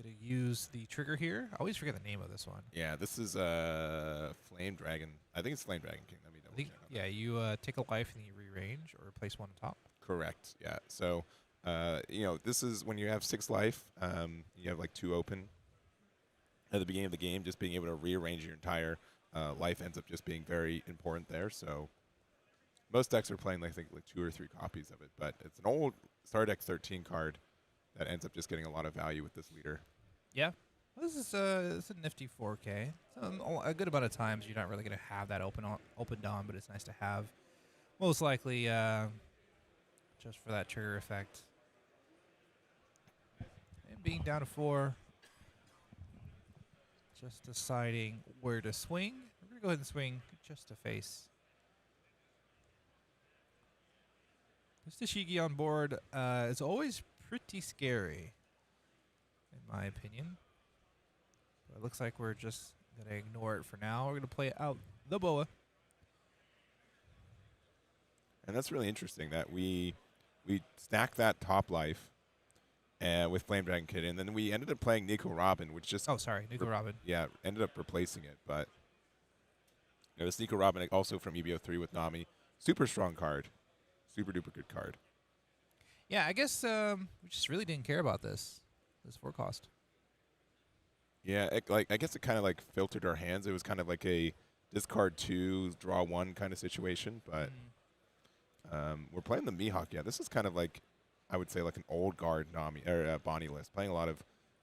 gonna use the trigger here. I always forget the name of this one. Yeah, this is Flame Dragon. I think it's Flame Dragon King. Let me double check. Yeah, you take a life and you rearrange or place one on top. Correct. Yeah. So. This is when you have 6 life, you have like 2 open at the beginning of the game. Just being able to rearrange your entire life ends up just being very important there. So most decks are playing, I think, like 2 or 3 copies of it, but it's an old Star Deck 13 card that ends up just getting a lot of value with this leader. Yeah. Well, this is a nifty 4K. So a good amount of times you're not really going to have that opened on, but it's nice to have. Most likely just for that trigger effect. And being down to 4, just deciding where to swing. We're going to go ahead and swing just to face. This Tashigi on board is always pretty scary, in my opinion. But it looks like we're just going to ignore it for now. We're going to play out the Boa. And that's really interesting that we stacked that top life with Flame Dragon Kid, and then we ended up playing Nico Robin, which just... Oh, sorry, Nico Robin. Yeah, ended up replacing it, but... this Nico Robin, also from EBO3 with Nami. Super strong card. Super duper good card. Yeah, I guess we just really didn't care about this 4 cost. Yeah, I guess it kind of like filtered our hands. It was kind of like a discard 2, draw 1 kind of situation, but... we're playing the Mihawk. Yeah, this is kind of like, I would say, like an old guard Nami or Bonnie list. Playing a lot of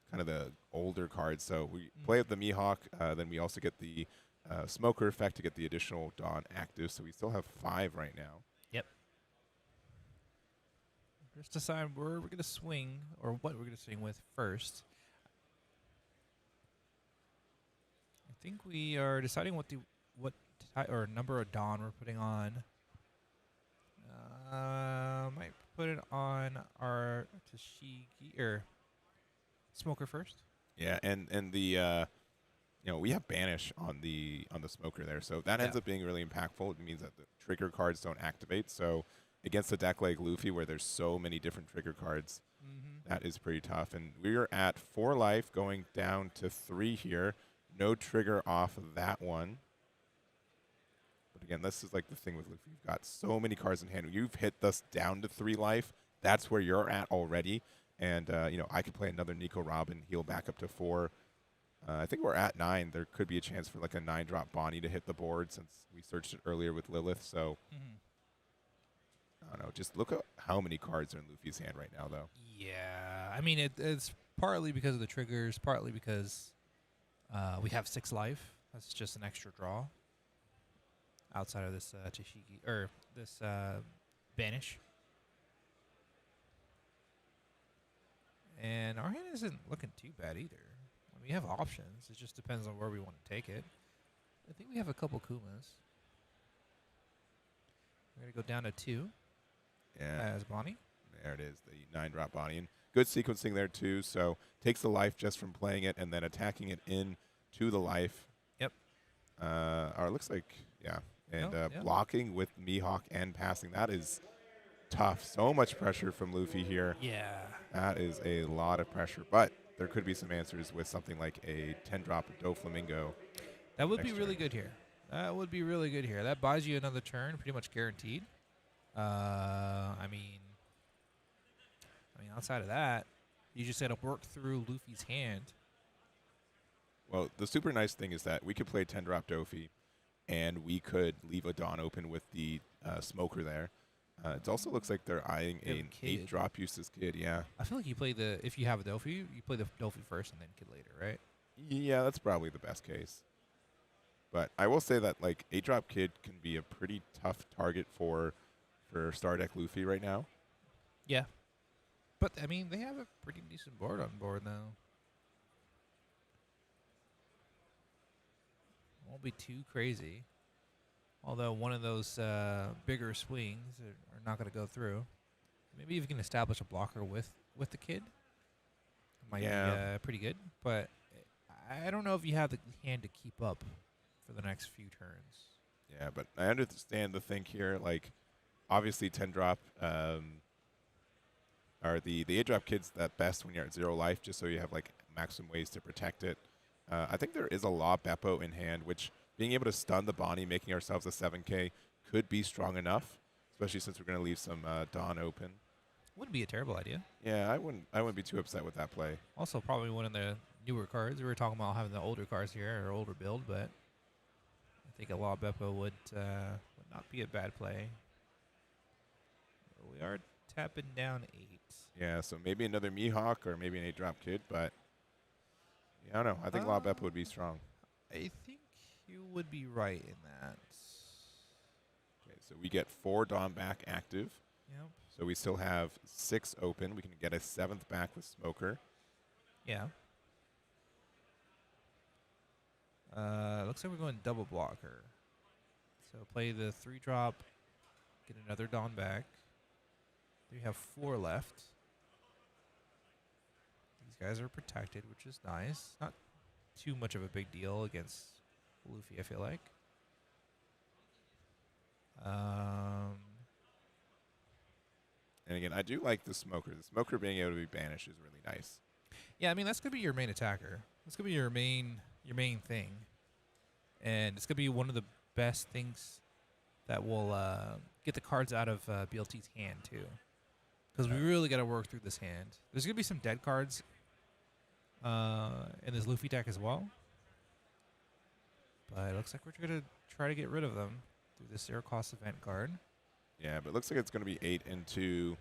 kind of the older cards. So we play with the Mihawk. Then we also get the Smoker effect to get the additional Dawn active. So we still have 5 right now. Yep. Just decide where we're going to swing or what we're going to swing with first. I think we are deciding what or number of Dawn we're putting on. Might put it on our Tashigi or Smoker first. Yeah, and the we have banish on the smoker there, so that Yeah. ends up being really impactful. It means that the trigger cards don't activate. So against a deck like Luffy, where there's so many different trigger cards, Mm-hmm. that is pretty tough. And we're at 4 life, going down to 3 here. No trigger off of that one. But again, this is like the thing with Luffy. You've got so many cards in hand. You've hit us down to 3 life. That's where you're at already. And, I could play another Nico Robin, heal back up to 4. I think we're at 9. There could be a chance for like a 9-drop Bonnie to hit the board since we searched it earlier with Lilith. So, I don't know. Just look at how many cards are in Luffy's hand right now, though. Yeah, I mean it's partly because of the triggers, partly because we have 6 life. That's just an extra draw outside of this Tashigi or this banish. And our hand isn't looking too bad either. I mean, we have options. It just depends on where we want to take it. I think we have a couple Kumas. We're going to go down to 2 Yeah. as Bonnie. There it is, the 9-drop Bonnie. And good sequencing there, too. So takes the life just from playing it and then attacking it in to the life. Yep. Or it looks like, yeah. And yeah. blocking with Mihawk and passing. That is tough. So much pressure from Luffy here. Yeah. That is a lot of pressure. But there could be some answers with something like a 10-drop Doflamingo. That would be next really turn. good here. That would be really good here. That buys you another turn, pretty much guaranteed. I mean, outside of that, you just got to work through Luffy's hand. Well, the super nice thing is that we could play 10-drop Dofi, and we could leave a Dawn open with the Smoker there. It also looks like they're eyeing They have an Kid. 8-drop Eustace Kid, yeah. I feel like you play if you have a Dofi, you play the Dofi first and then Kid later, right? Yeah, that's probably the best case. But I will say that, like, 8-drop Kid can be a pretty tough target for Star Deck Luffy right now. Yeah. But, I mean, they have a pretty decent board on board now. Won't be too crazy. Although one of those bigger swings are not going to go through. Maybe if you can establish a blocker with the Kid, it might be pretty good. But I don't know if you have the hand to keep up for the next few turns. Yeah, but I understand the think here. Like, obviously 10-drop are the 8-drop Kid's that best when you're at 0 life, just so you have, like, maximum ways to protect it. I think there is a Law Beppo in hand, which being able to stun the Bonnie, making ourselves a 7K, could be strong enough, especially since we're going to leave some Dawn open. Wouldn't be a terrible idea. Yeah, I wouldn't be too upset with that play. Also, probably one of the newer cards. We were talking about having the older cards here, or older build, but I think a Law Beppo would not be a bad play. We are tapping down 8. Yeah, so maybe another Mihawk or maybe an 8-drop Kid, but yeah, I don't know. I think Law Beppo would be strong. I think you would be right in that. Okay, so we get 4 Dawn back active. Yep. So we still have 6 open. We can get a 7th back with Smoker. Yeah. Looks like we're going double blocker. So play the 3-drop, get another Dawn back. We have 4 left. These guys are protected, which is nice. Not too much of a big deal against Luffy, I feel like. And again, I do like the Smoker. The Smoker being able to be banished is really nice. Yeah, I mean that's gonna be your main attacker. That's gonna be your main thing, and it's gonna be one of the best things that will get the cards out of BLT's hand too, because we really got to work through this hand. There's gonna be some dead cards in this Luffy deck as well, but it looks like we're gonna try to get rid of them through this zero cost event card. Yeah, but it looks like it's going to be 8 into...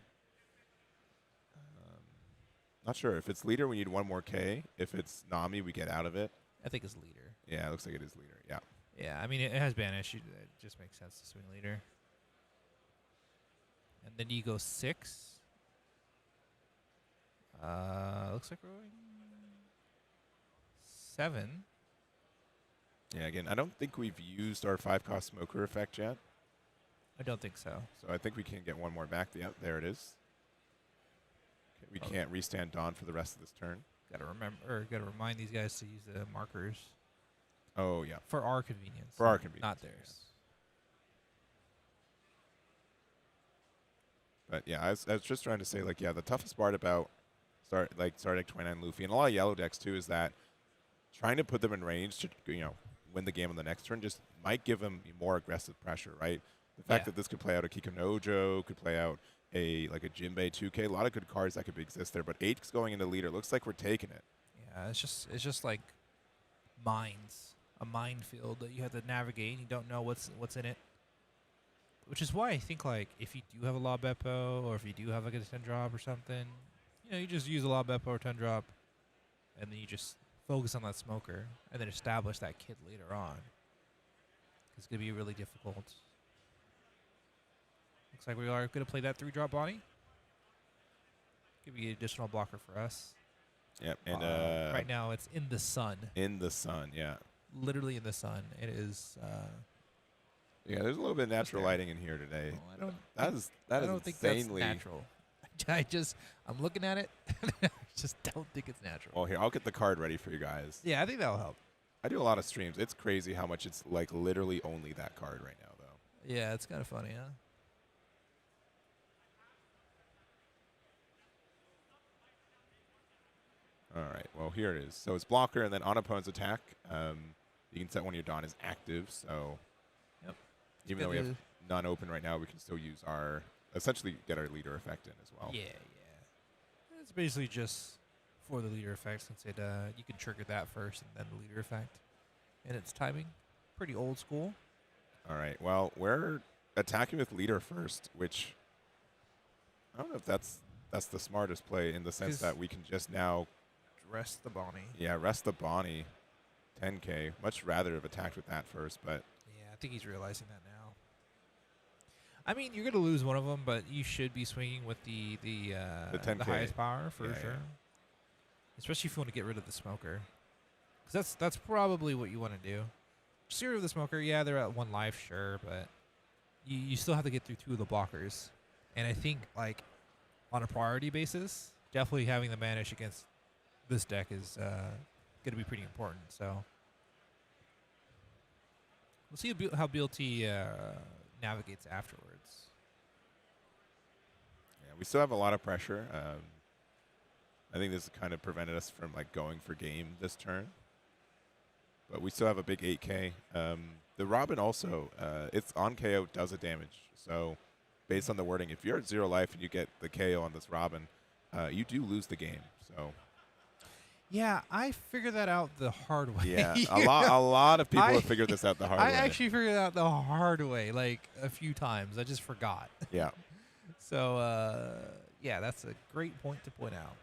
not sure. If it's leader, we need 1 more K. If it's Nami, we get out of it. I think it's leader. Yeah, it looks like it is leader. Yeah. Yeah, I mean it has banish. It just makes sense to swing leader. And then you go 6. Looks like we're going 7. Yeah, again, I don't think we've used our 5-cost smoker effect yet. I don't think so. So I think we can get one more back. Yep, there it is. Okay, we can't restand Dawn for the rest of this turn. Gotta remember, or gotta remind these guys to use the markers Oh, yeah. for our convenience. For our convenience. not theirs. Yeah. But yeah, I was just trying to say, like, yeah, the toughest part about starting 29 Luffy and a lot of yellow decks too is that trying to put them in range to win the game on the next turn just might give them more aggressive pressure, right? The fact that this could play out a Kikonojo, could play out a Jinbei 2K, a lot of good cards that could exist there. But 8's going into leader. Looks like we're taking it. Yeah, it's just like mines, a minefield that you have to navigate. And you don't know what's in it. Which is why I think, like, if you do have a Law Beppo or if you do have like a 10 drop or something, you just use a Law Beppo or 10 drop, and then you just focus on that smoker and then establish that kid later on. It's gonna be really difficult. Looks like we are gonna play that 3-drop body. Could be an additional blocker for us. Yep, and right now it's in the sun. In the sun, yeah. Literally in the sun. It is. Yeah, there's a little bit of natural lighting in here today. Well, I don't think insanely that's natural. I'm looking at it. I just don't think it's natural. Well, here, I'll get the card ready for you guys. Yeah, I think that'll help. I do a lot of streams. It's crazy how much it's like literally only that card right now, though. Yeah, it's kind of funny, huh? All right, well, here it is. So it's blocker, and then on opponent's attack, you can set one of your Dawn as active. So even though we have none open right now, we can still use essentially get our leader effect in as well. Yeah. It's basically just for the leader effect, since you can trigger that first and then the leader effect. And its timing, pretty old school. All right, well, we're attacking with leader first, which I don't know if that's the smartest play in the sense that we can just now rest the Bonnie. Yeah, rest the Bonnie 10K. Much rather have attacked with that first, but yeah, I think he's realizing that now. I mean, you're gonna lose one of them, but you should be swinging with the 10K. The highest power for sure. Yeah. Especially if you want to get rid of the smoker, because that's probably what you want to do. Just get rid of the smoker. Yeah, they're at 1 life, sure, but you still have to get through 2 of the blockers. And I think, like, on a priority basis, definitely having the Banish against this deck is going to be pretty important. So we'll see how BLT navigates afterwards. Yeah, we still have a lot of pressure. I think this kind of prevented us from going for game this turn. But we still have a big 8K. The Robin also, it's on KO, does a damage. So based on the wording, if you're at 0 life and you get the KO on this Robin, you do lose the game. So yeah, I figured that out the hard way. Yeah, a lot of people have figured this out the hard way. I actually figured it out the hard way, like a few times. I just forgot. Yeah. So yeah, that's a great point to point out.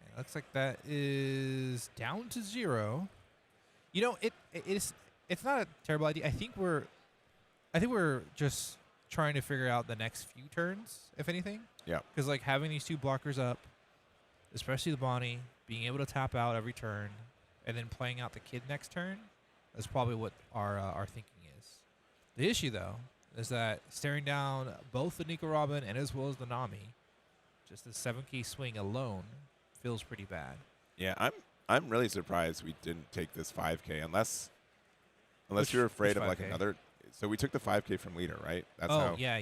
And it looks like that is down to 0. You know, it's not a terrible idea. I think we're just trying to figure out the next few turns, if anything. Yeah. Because like having these 2 blockers up, especially the Bonnie, being able to tap out every turn, and then playing out the kid next turn, is probably what our thinking is. The issue though is that staring down both the Nico Robin and as well as the Nami, just the 7K swing alone feels pretty bad. Yeah, I'm really surprised we didn't take this 5K unless you're afraid of like another. So we took the 5K from leader, right? That's how. Yeah.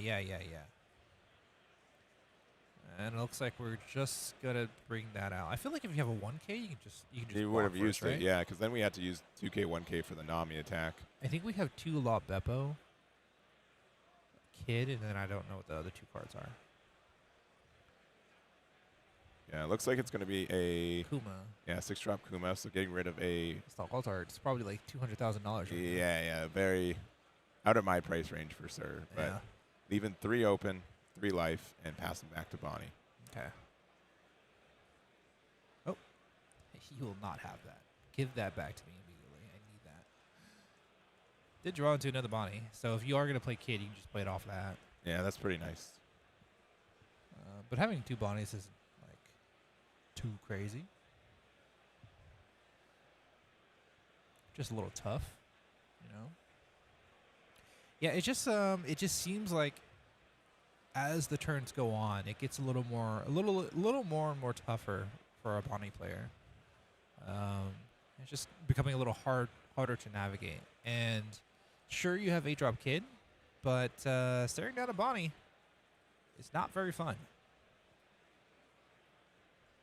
And it looks like we're just gonna bring that out. I feel like if you have a 1K, you can just you would have used right? it, yeah, because then we had to use 2K, 1K for the Nami attack. I think we have 2 Law Beppo, Kid, and then I don't know what the other 2 cards are. Yeah, it looks like it's going to be a Kuma. Yeah, 6-drop Kuma. So getting rid of a stock art. It's probably like $200,000. Right yeah, very out of my price range for sure. But yeah. Leaving 3 open, 3 life, and passing back to Bonnie. Okay. Oh, he will not have that. Give that back to me immediately. I need that. Did draw into another Bonnie. So if you are going to play Kid, you can just play it off that. Yeah, that's pretty nice. But having 2 Bonnies isn't like too crazy. just a little tough, you know. Yeah, it just seems like as the turns go on, it gets a little more and more tougher for a Bonnie player. It's just becoming a little harder to navigate. And sure, you have 8-drop Kid, but staring down a Bonnie is not very fun.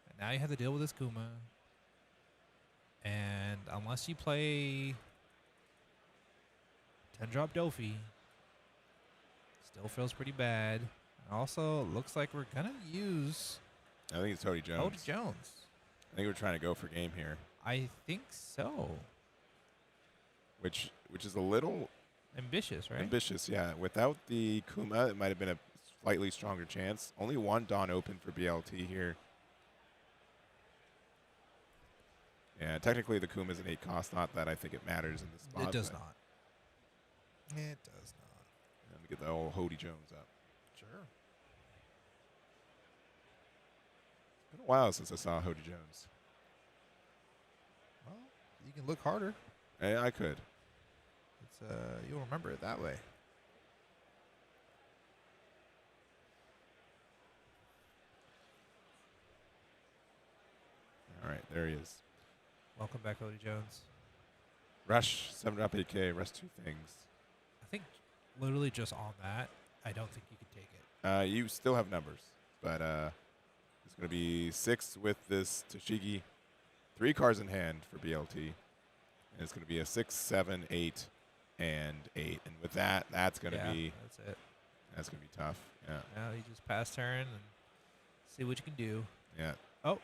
And now you have to deal with this Kuma. And unless you play 10-drop Dofi, still feels pretty bad. Also, looks like we're going to use I think it's Cody Jones. Cody Jones. I think we're trying to go for game here. I think so. Which is a little ambitious, right? Ambitious, yeah. Without the Kuma, it might have been a slightly stronger chance. Only one Dawn open for BLT here. Yeah, technically the Kuma is an 8 cost. Not that I think it matters in this spot. It does not. It does not. Let me get the old Cody Jones up. Sure. It's been a while since I saw Cody Jones. Well, you can look harder. Yeah, I could. It's you'll remember it that way. All right, there he is. Welcome back, Cody Jones. Rush, 7-drop 8K, rest 2 things. I think literally just on that, I don't think you could take it. You still have numbers, but it's going to be 6 with this Toshigi, 3 cards in hand for BLT, and it's going to be a 6, 7, 8, and 8. And with that, that's going to be that's it. That's going to be tough. Yeah. Now you just pass turn and see what you can do. Yeah. Oh.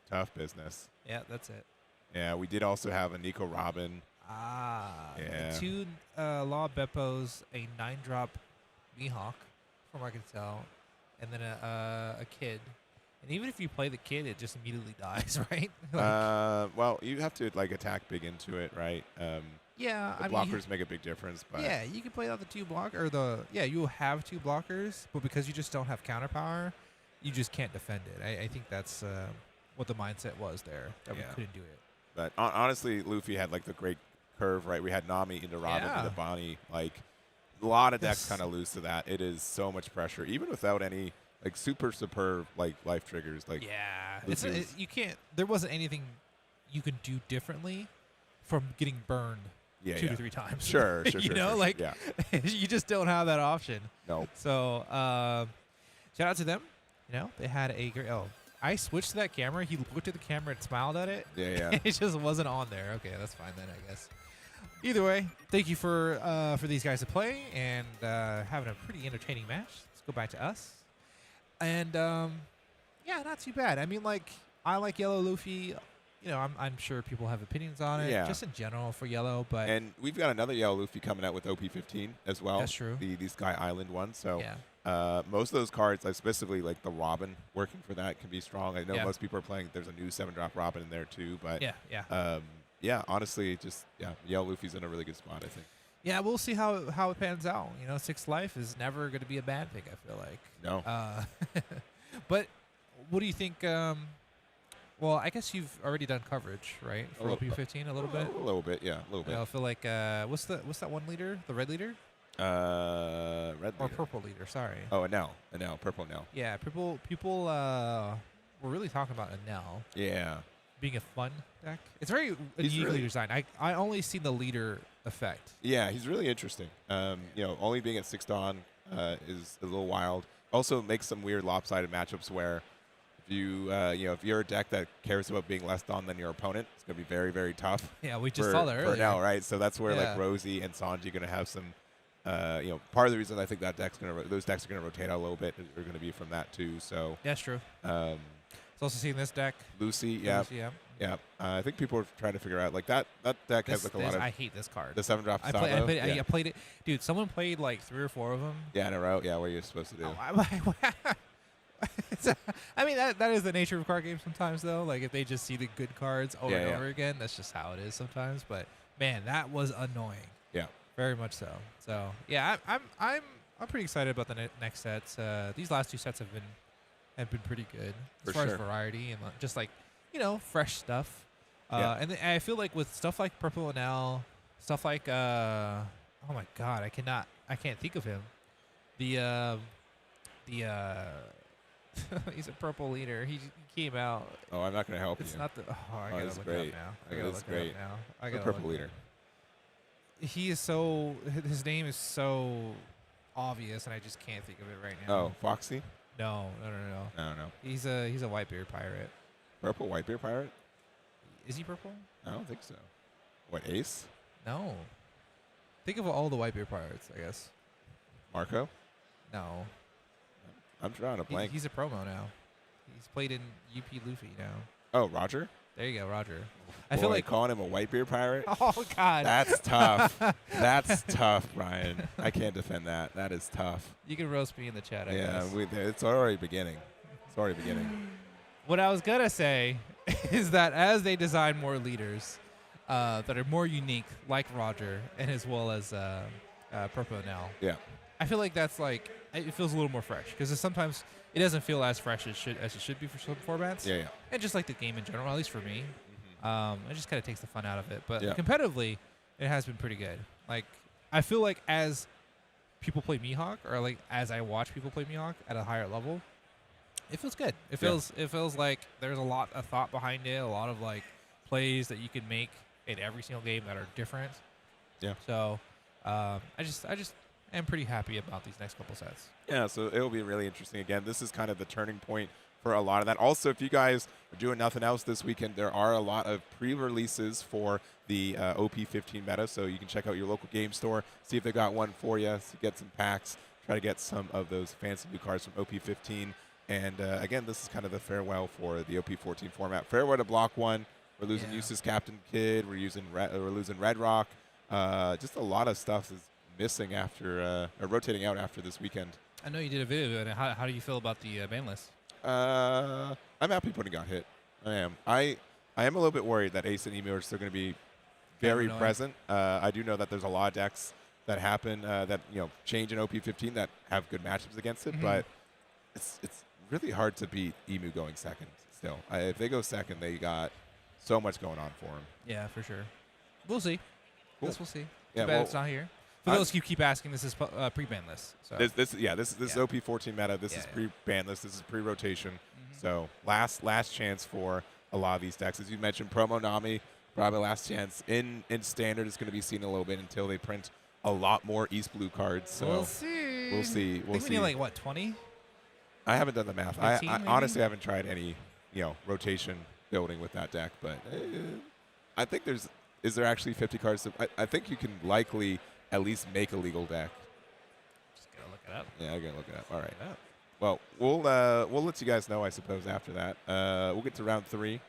Tough business. Yeah, that's it. Yeah, we did also have a Nico Robin. Yeah. 2 Law Beppos, a 9-drop Mihawk, from what I can tell, and then a Kid. And even if you play the Kid, it just immediately dies, right? Well, you have to like attack big into it, right? Yeah, the blockers make a big difference, but yeah, you can play out the 2 you'll have 2 blockers, but because you just don't have counter power, you just can't defend it. I think that's what the mindset was there, that we couldn't do it. But honestly, Luffy had like the great curve, right? We had Nami into Robin to the Bonnie. Like a lot of decks kind of lose to that. It is so much pressure, even without any like super superb like life triggers. Like you can't. There wasn't anything you can do differently from getting burned 2 to 3 times. Sure. you know, you just don't have that option. No. So shout out to them. You know, they had a great. Oh, I switched to that camera. He looked at the camera and smiled at it. Yeah. It just wasn't on there. Okay, that's fine then, I guess. Either way, thank you for these guys to play and having a pretty entertaining match. Let's go back to us. And not too bad. I mean, I like Yellow Luffy. You know, I'm sure people have opinions on it, just in general for Yellow. But and we've got another Yellow Luffy coming out with OP15 as well. That's true. The Sky Island one. So most of those cards, specifically like the Robin, working for that can be strong. I know most people are playing. There's a new 7-drop Robin in there too. But honestly, Yellow Luffy's in a really good spot, I think. Yeah, we'll see how it pans out. You know, 6 life is never going to be a bad pick, I feel like. No. But what do you think? Well, I guess you've already done coverage, right? For OP15 a little bit? A little bit, yeah. A little bit. I feel like, what's that one leader? The red leader? Red leader. Or purple leader, sorry. Oh, Enel. Purple Enel. Yeah, people were really talking about Enel. Yeah. Being a fun deck. It's very uniquely designed. I only see the leader effect. Yeah, he's really interesting. Only being at 6 Dawn is a little wild. Also makes some weird lopsided matchups where if you're a deck that cares about being less Dawn than your opponent, it's going to be very, very tough. Yeah, we just saw that earlier. For now, right? So that's where like Rosie and Sanji are going to have some, part of the reason I think those decks are going to rotate out a little bit are going to be from that too. So that's true. It's also seen this deck. Lucy, yeah. I think people are trying to figure out like that deck has like a lot of. I hate this card. The 7-drop Sabo. I played it, dude. Someone played like 3 or 4 of them. Yeah, in a row. Yeah, what you're supposed to do. I mean that is the nature of card games sometimes though. Like if they just see the good cards over and over again, that's just how it is sometimes. But man, that was annoying. Yeah, very much so. So yeah, I'm pretty excited about the next sets. These last 2 sets have been pretty good as far as variety and just like fresh stuff. Yeah. And I feel like with stuff like Purple Linnell, stuff like oh my God, I can't think of him. The he's a purple leader. He came out. Oh, I'm not gonna help It's you. not the. Oh, I gotta that's look great. it up now. I Oh, gotta that's look it great. up now. I The gotta purple look leader. He is so. His name is so obvious, and I just can't think of it right now. Oh, Foxy? No. I don't know. He's a Whitebeard pirate. Purple Whitebeard pirate? Is he purple? I don't think so. What, Ace? No. Think of all the Whitebeard pirates, I guess. Marco? No. I'm drawing a blank. He's a promo now. He's played in UP Luffy now. Oh, Roger? There you go, Roger. I feel like calling him a Whitebeard pirate. Oh God, That's tough. That's tough, Brian. I can't defend that. That is tough. You can roast me in the chat. I Yeah, guess. it's already beginning. It's already beginning. What I was gonna say is that as they design more leaders that are more unique, like Roger, and as well as Purple now. Yeah. I feel like that's like it feels a little more fresh because sometimes it doesn't feel as fresh as it should be for some formats. Yeah. And just like the game in general, at least for me, it just kind of takes the fun out of it. But Yeah. competitively, it has been pretty good. Like I feel like as people play Mihawk, or like as I watch people play Mihawk at a higher level, it feels good. It feels like there's a lot of thought behind it, a lot of like plays that you can make in every single game that are different. Yeah. So I just am pretty happy about these next couple sets. Yeah, so it'll be really interesting. Again, this is kind of the turning point for a lot of that. Also, if you guys are doing nothing else this weekend, there are a lot of pre-releases for the OP15 meta, so you can check out your local game store, see if they got one for you, get some packs, try to get some of those fancy new cards from OP15. And again, this is kind of the farewell for the OP14 format. Farewell to Block 1. We're losing Eustace Captain Kid. We're losing Red Rock. Just a lot of stuff is missing after or rotating out after this weekend. I know you did a video. How do you feel about the ban list? I'm happy Pudding got hit. I am. I am a little bit worried that Ace and Emu are still going to be very present. I do know that there's a lot of decks that happen that change in OP15 that have good matchups against it, but it's really hard to beat Emu going second. Still, if they go second, they got so much going on for them. Yeah, for sure. We'll see. Cool. We'll see. Yeah, Too bad it's not here. For those who keep asking, this is pre-ban list. So. This is OP14 meta. This is pre-ban list. This is pre-rotation. So last chance for a lot of these decks. As you mentioned, Promo Nami, probably last chance. In standard, it's going to be seen a little bit until they print a lot more East Blue cards. So we'll see. We'll see. I think we need like what, 20? I haven't done the math. 15 I maybe? honestly haven't tried any rotation building with that deck, but I think is there actually 50 cards? I think you can likely at least make a legal deck. Just gotta look it up. Yeah, I'm gonna look it up. All right. Well, we'll let you guys know, I suppose, after that. We'll get to round 3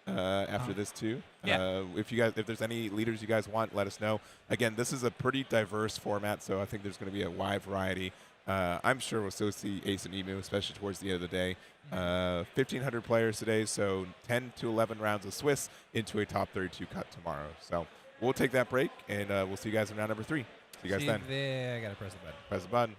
after this too. Yeah. If there's any leaders you guys want, let us know. Again, this is a pretty diverse format, so I think there's going to be a wide variety. I'm sure we'll still see Ace and Emu, especially towards the end of the day. 1,500 players today, so 10 to 11 rounds of Swiss into a top 32 cut tomorrow. So we'll take that break, and we'll see you guys in round number 3. See you guys then. There, I gotta press the button. Press the button.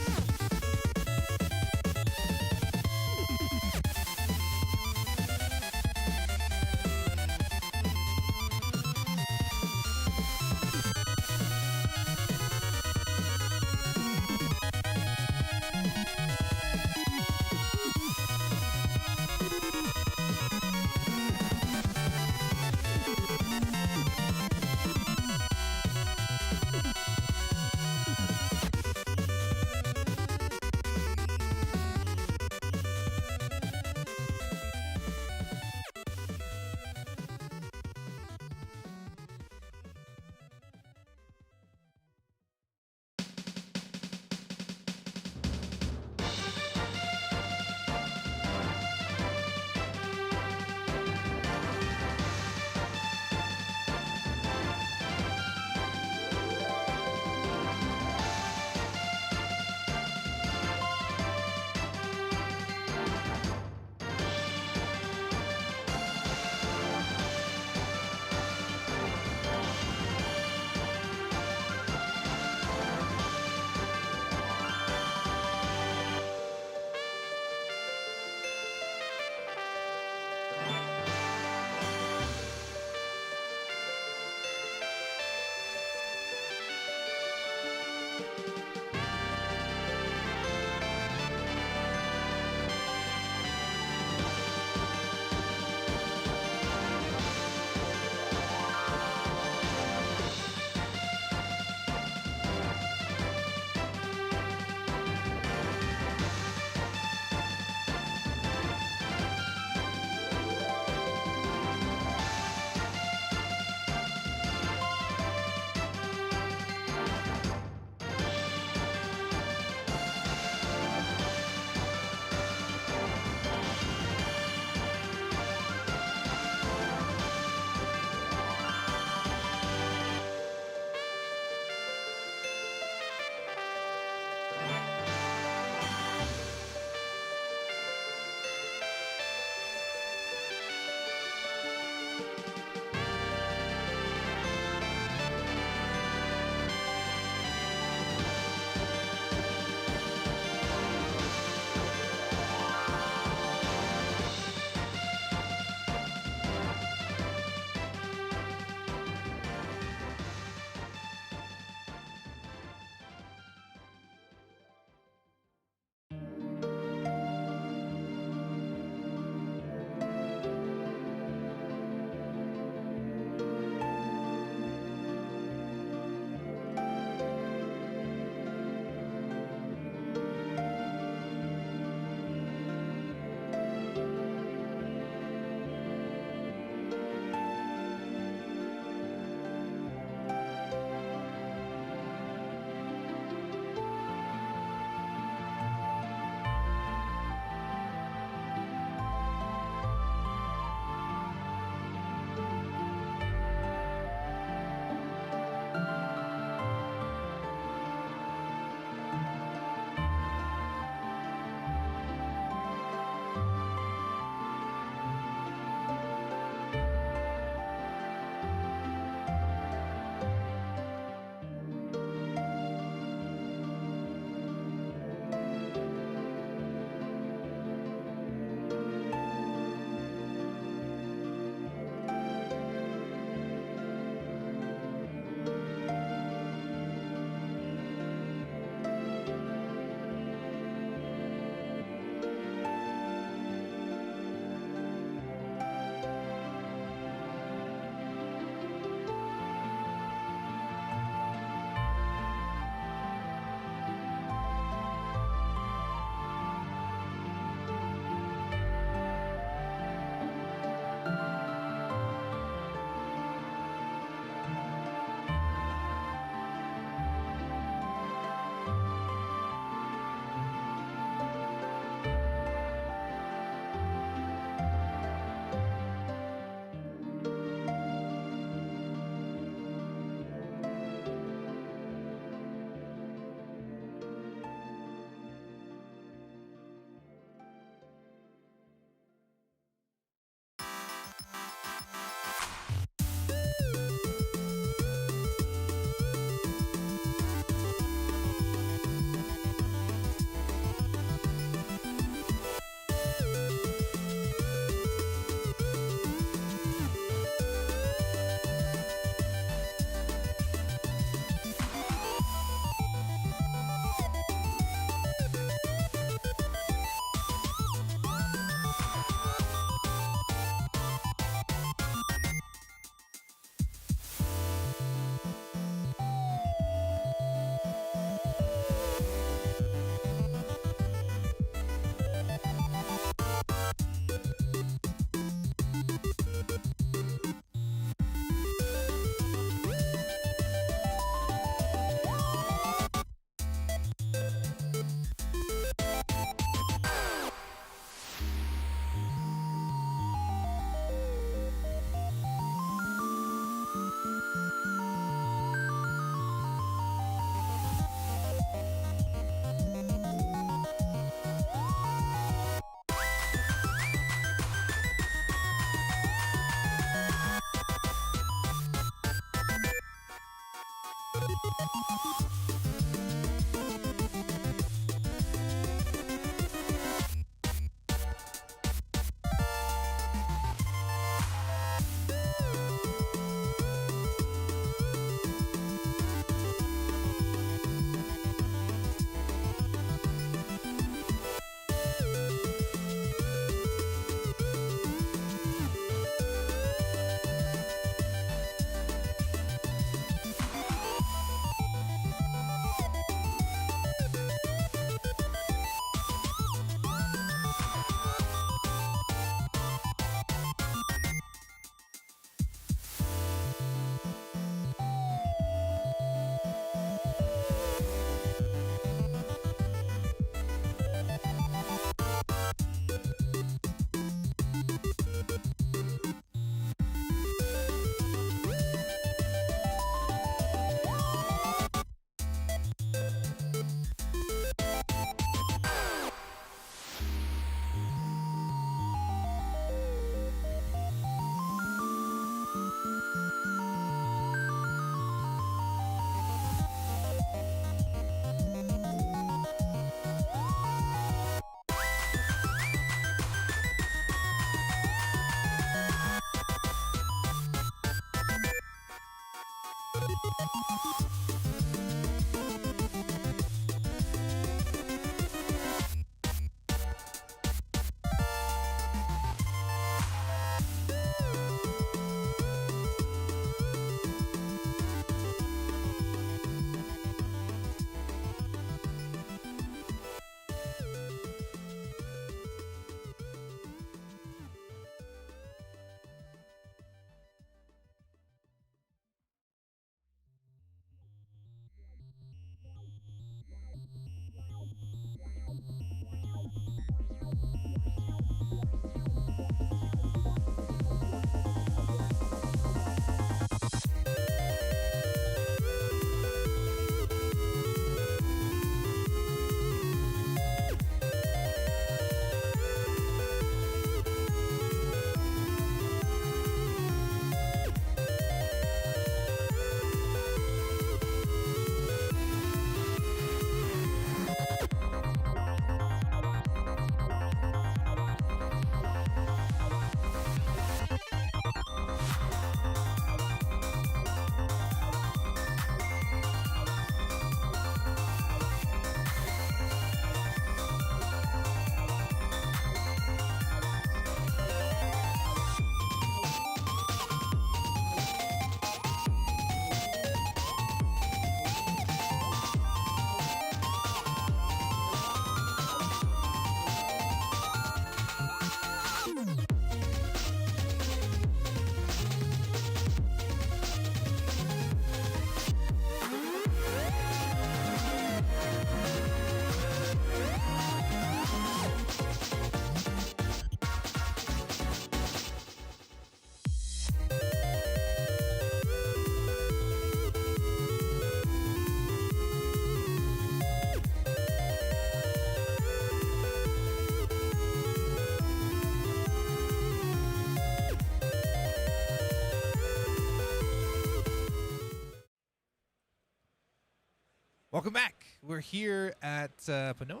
Welcome back. We're here at Pomona.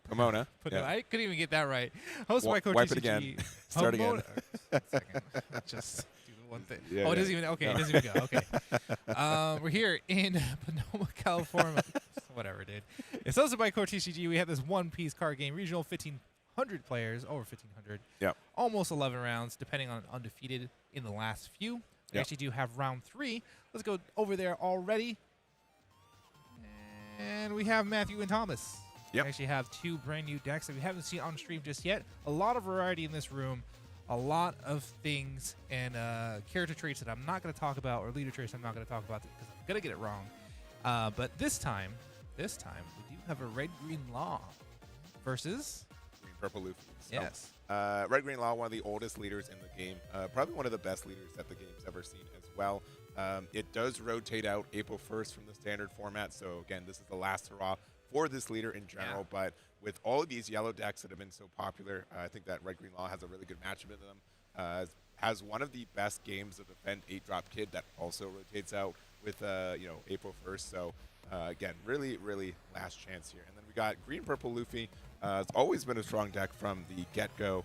Pomona. Yeah. I couldn't even get that right. Hosted by CoreTCG. Wipe it again. Start again. Second. Just do the one thing. Yeah, it doesn't even. Okay, it doesn't even go. Okay. We're here in Pomona, California. Whatever, dude. It's hosted by CoreTCG. We have this one-piece card game, regional, 1,500 players, over 1,500. Yeah. Almost 11 rounds, depending on undefeated in the last few. We actually do have round 3. Let's go over there already. And we have Matthew and Thomas. Yep. We actually have 2 brand new decks that we haven't seen on stream just yet. A lot of variety in this room. A lot of things and character traits that I'm not going to talk about, or leader traits I'm not going to talk about because I'm going to get it wrong. But this time, we do have a red-green law versus Green-purple Luffy. So, yes. Red-green law, one of the oldest leaders in the game. Probably one of the best leaders that the game's ever seen as well. It does rotate out April 1st from the standard format. So again, this is the last hurrah for this leader in general. Yeah. But with all of these yellow decks that have been so popular, I think that red-green law has a really good matchup in them. Has one of the best games of Defend 8-drop Kid that also rotates out with April 1st. So again, really, really last chance here. And then we got green purple Luffy. It's always been a strong deck from the get-go.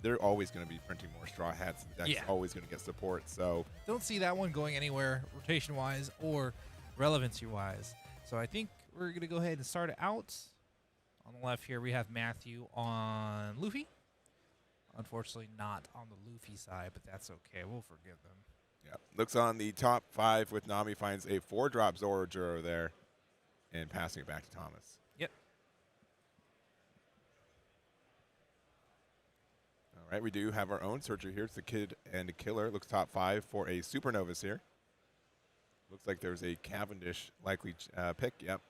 They're always going to be printing more straw hats. The deck's always going to get support. So don't see that one going anywhere rotation-wise or relevancy-wise. So I think we're going to go ahead and start it out. On the left here, we have Matthew on Luffy. Unfortunately, not on the Luffy side, but that's okay. We'll forgive them. Yeah, looks on the top 5 with Nami finds a 4-drop Zoro there and passing it back to Thomas. Yep. All right, we do have our own searcher here. It's the Kid and the Killer. Looks top 5 for a Supernovas here. Looks like there's a Cavendish likely pick. Yep.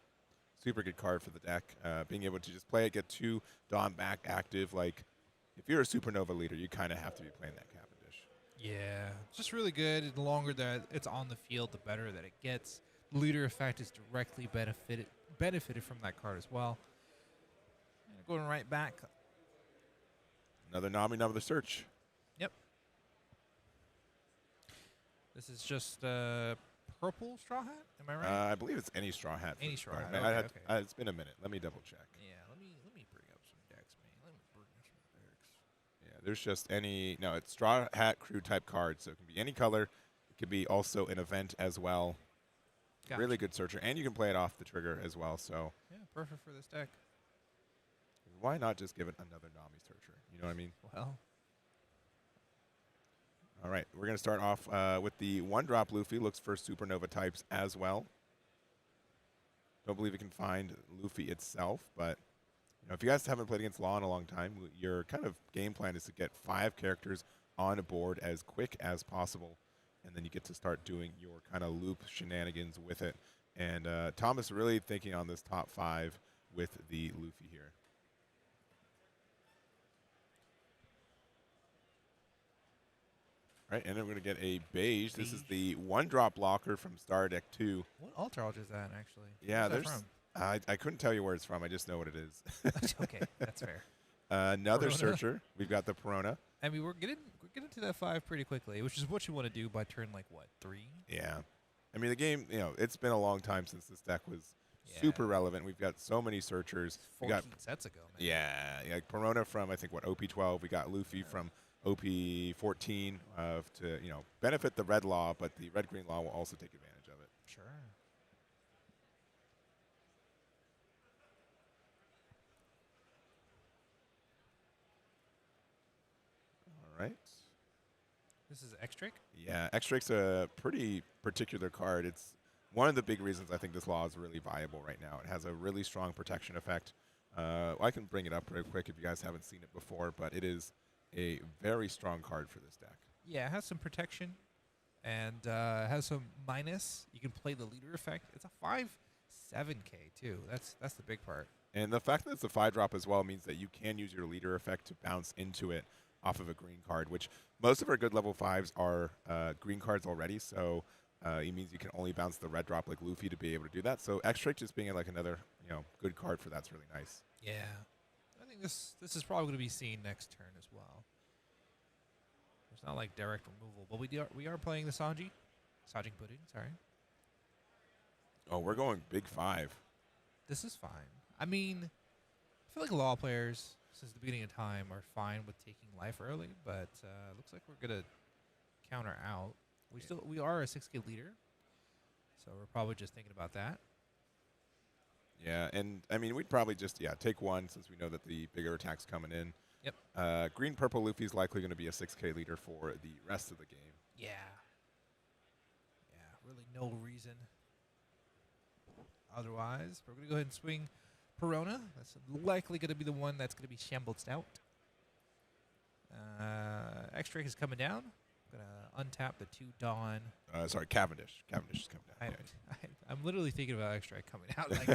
Super good card for the deck. Being able to just play it, get 2 Dawn back active. Like, if you're a Supernova leader, you kind of have to be playing that Cavendish. Yeah, it's just really good. The longer that it's on the field, the better that it gets. The leader effect is directly benefited from that card as well. And going right back. Another Nami, another search. Yep. This is just purple straw hat. Am I right? I believe it's any straw hat. Any straw hat. Okay. It's been a minute. Let me double check. Yeah, let me bring up some decks, man. Let me bring up some decks. Yeah, there's just any. No, it's straw hat crew type card, so it can be any color. It could be also an event as well. Gotcha. Really good searcher, and you can play it off the trigger as well. So yeah, perfect for this deck. Why not just give it another Nami searcher? You know what I mean? Well. All right, we're going to start off with the 1-drop Luffy. Looks for Supernova types as well. Don't believe you can find Luffy itself, but if you guys haven't played against Law in a long time, your kind of game plan is to get 5 characters on a board as quick as possible, and then you get to start doing your kind of loop shenanigans with it. And Thomas really thinking on this top 5 with the Luffy here. Right, and then we're going to get a beige. This is the 1-drop blocker from Star Deck 2. What Ultra is that, actually? Yeah, Where's there's. that I couldn't tell you where it's from. I just know what it is. Okay, that's fair. Another Pomona. searcher. We've got the Pomona. I mean, we're getting to that 5 pretty quickly, which is what you want to do by turn, like, what, 3? Yeah. I mean, the game, it's been a long time since this deck was super relevant. We've got so many searchers. 14 sets ago, man. Yeah, like Pomona from, I think, OP12. We got Luffy from OP14 to, benefit the red law, but the red-green law will also take advantage of it. Sure. All right. This is X-Trick? Yeah, X-Trick's a pretty particular card. It's one of the big reasons I think this law is really viable right now. It has a really strong protection effect. I can bring it up real quick if you guys haven't seen it before, but it is a very strong card for this deck. Yeah, it has some protection and has some minus. You can play the leader effect. It's a 5/7K too. That's the big part. And the fact that it's a 5-drop as well means that you can use your leader effect to bounce into it off of a green card, which most of our good level 5s are green cards already. So it means you can only bounce the red drop like Luffy to be able to do that. So X-Trick just being like another good card for that's really nice. Yeah. I think this is probably going to be seen next turn as well. It's not like direct removal, but we are playing the Sanji pudding. Sorry. Oh, we're going big 5. This is fine. I mean, I feel like law players since the beginning of time are fine with taking life early, but looks like we're gonna counter out. We are a 6K leader, so we're probably just thinking about that. Yeah, and I mean, we'd probably just, take 1 since we know that the bigger attack's coming in. Yep. Green-purple Luffy's likely going to be a 6K leader for the rest of the game. Yeah. Yeah, really no reason. Otherwise, we're going to go ahead and swing Pomona. That's likely going to be the one that's going to be shambled out. X-Drake is coming down. I'm going to untap the 2 Dawn. Sorry, Cavendish. Cavendish is coming down. I'm literally thinking about X-Drake coming out like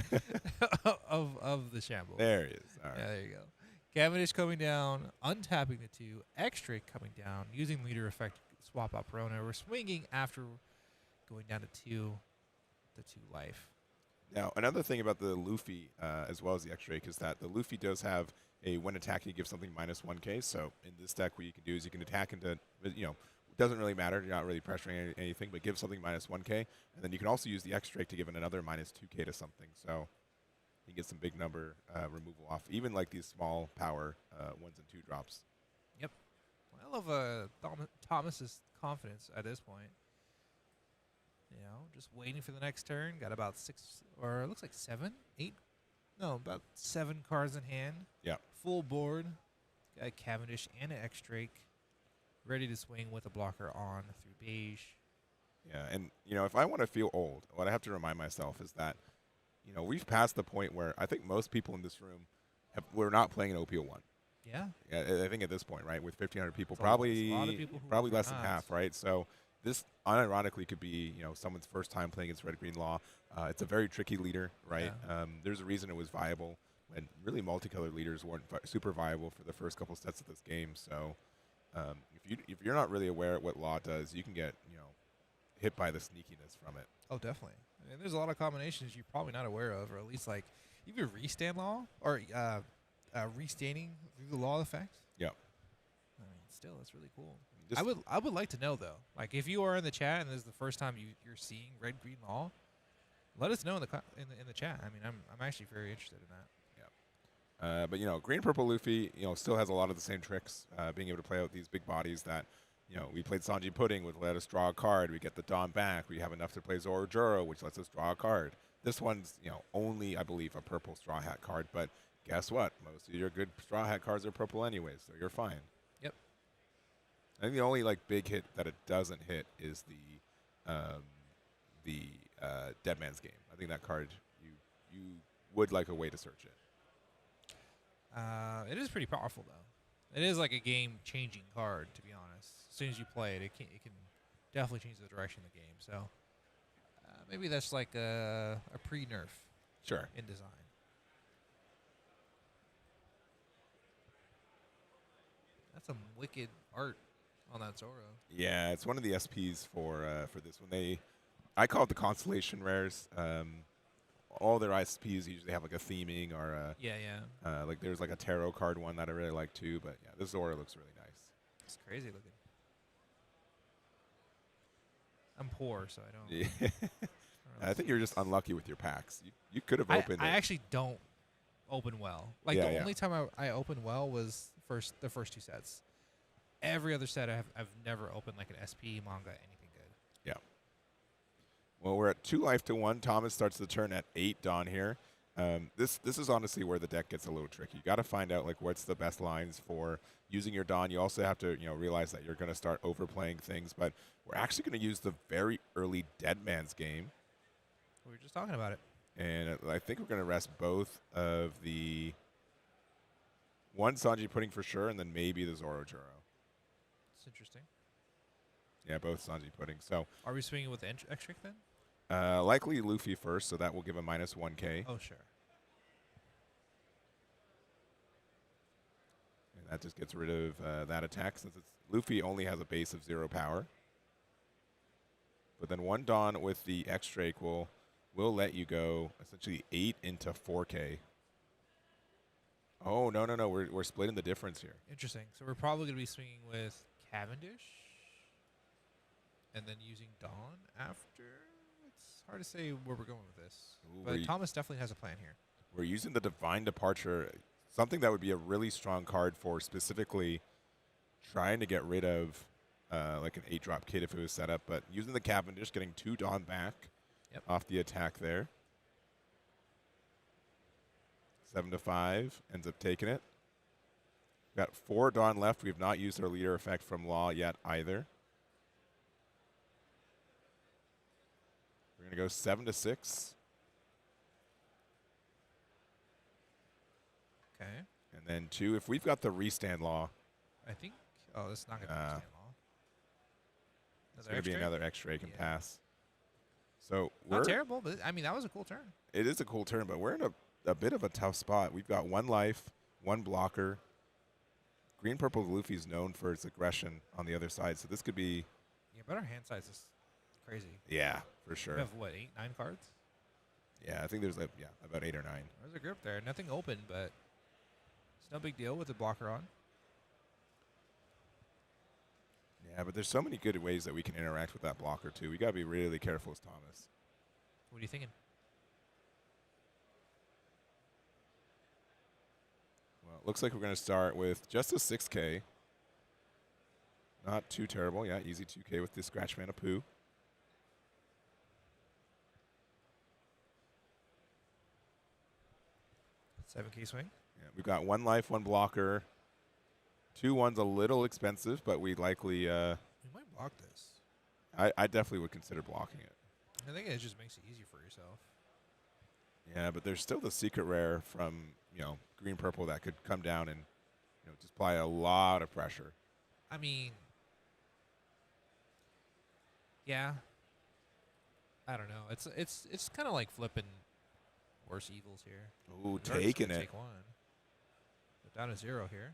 of the shamble. There he is. All right. Yeah, there you go. Cavendish coming down, untapping the 2. X-Drake coming down, using leader effect, swap out Pomona. We're swinging after going down to 2 life. Now, another thing about the Luffy, as well as the X-Drake, is that the Luffy does have a when attacking, give something -1K. So in this deck, what you can do is you can attack into, doesn't really matter. You're not really pressuring anything, but give something minus 1k, and then you can also use the X Drake to give it another minus 2k to something. So you get some big number removal off, even like these small power 1s and 2 drops. Yep. I love Thomas's confidence at this point. You know, just waiting for the next turn. Got about 6, or it looks like 7, 8. No, about 7 cards in hand. Yeah. Full board. Got a Cavendish and an X Drake. Ready to swing with a blocker on through beige. Yeah, and you know, if I want to feel old, what I have to remind myself is that, you know, we've passed the point where I think most people in this room we're not playing an OP01. Yeah. I think at this point, right, with 1,500 people, It's a lot of people who probably are less than not. half, right? So this unironically could be, you know, someone's first time playing against Red Green Law. It's a very tricky leader, right? Yeah. There's a reason it was viable when really multicolored leaders weren't super viable for the first couple sets of this game. So if you're not really aware of what Law does, you can get, you know, hit by the sneakiness from it. Oh, definitely. And there's a lot of combinations you're probably not aware of, or at least like even restand law or restanding through the law effect. Yep. I mean, still, it's really cool. Just I would like to know though, like if you are in the chat and this is the first time you're seeing red green law, let us know in the chat. I mean, I'm actually very interested in that. But you know, green purple Luffy, you know, still has a lot of the same tricks, being able to play out these big bodies that, you know, we played Sanji Pudding, which let us draw a card. We get the Dawn back. We have enough to play Zoro Juro, which lets us draw a card. This one's, you know, only, I believe, a purple Straw Hat card. But guess what? Most of your good Straw Hat cards are purple anyways, so you're fine. Yep. I think the only like big hit that it doesn't hit is the Dead Man's Game. I think that card you would like a way to search it. It is pretty powerful though. It is like a game-changing card, to be honest. As soon as you play it, it can definitely change the direction of the game. So maybe that's like a pre-nerf. Sure. In design. That's some wicked art on that Zoro. Yeah, it's one of the SPs for this one. I call it the Constellation Rares. All their SPs usually have like a theming or like there's like a tarot card one that I really like too. But yeah, this Zoro looks really nice. It's crazy looking. I'm poor, so I don't. Yeah. I think you're just unlucky with your packs. You could have opened. I actually don't open well. Like the only time I opened well was the first 2 sets. Every other set I've never opened like an SP manga anything good. Yeah. Well, we're at 2 life to 1. Thomas starts the turn at 8 Dawn here. This is honestly where the deck gets a little tricky. You got to find out like what's the best lines for using your Dawn. You also have to realize that you're going to start overplaying things. But we're actually going to use the very early Dead Man's Game. We were just talking about it. And I think we're going to rest both of the one Sanji Pudding for sure, and then maybe the Zoro Juro. It's interesting. Yeah, both Sanji Pudding. So are we swinging with X Trick then? Likely Luffy first, so that will give a minus 1k. Oh, sure. And that just gets rid of that attack since Luffy only has a base of 0 power. But then one Dawn with the X Drake will let you go essentially 8 into 4k. Oh, no. We're splitting the difference here. Interesting. So we're probably going to be swinging with Cavendish and then using Dawn after. It's hard to say where we're going with this. Ooh, but Thomas definitely has a plan here. We're using the Divine Departure, something that would be a really strong card for specifically trying to get rid of like an 8-drop kit if it was set up. But using the Cavendish, getting 2 Dawn back off the attack there. 7-5, ends up taking it. Got 4 Dawn left. We've not used our leader effect from Law yet either. We're going to go 7-6. Okay. And then 2, if we've got the restand Law. I think, that's not going to be restand Law. It's going to be another X-ray can pass. So not terrible, but I mean, that was a cool turn. It is a cool turn, but we're in a bit of a tough spot. We've got 1 life, 1 blocker. Green Purple Luffy's known for its aggression on the other side, so this could be... Yeah, but our hand size is crazy. Yeah, for sure. We have, what, 8, 9 cards? Yeah, I think there's like, about 8 or 9. There's a grip there. Nothing open, but it's no big deal with the blocker on. Yeah, but there's so many good ways that we can interact with that blocker too. We gotta be really careful with Thomas. What are you thinking? Well, it looks like we're gonna start with just a 6K. Not too terrible. Yeah, easy 2K with the Scratch Mana Poo. $7K swing. Yeah, we've got 1 life, 1 blocker. 2 1's a little expensive, but we likely. We might block this. I definitely would consider blocking it. I think it just makes it easier for yourself. Yeah, but there's still the secret rare from green purple that could come down and just apply a lot of pressure. I mean, yeah. I don't know. It's kind of like flipping worse evils here. Ooh, We're just taking gonna it. Take one. We're down to 0 here.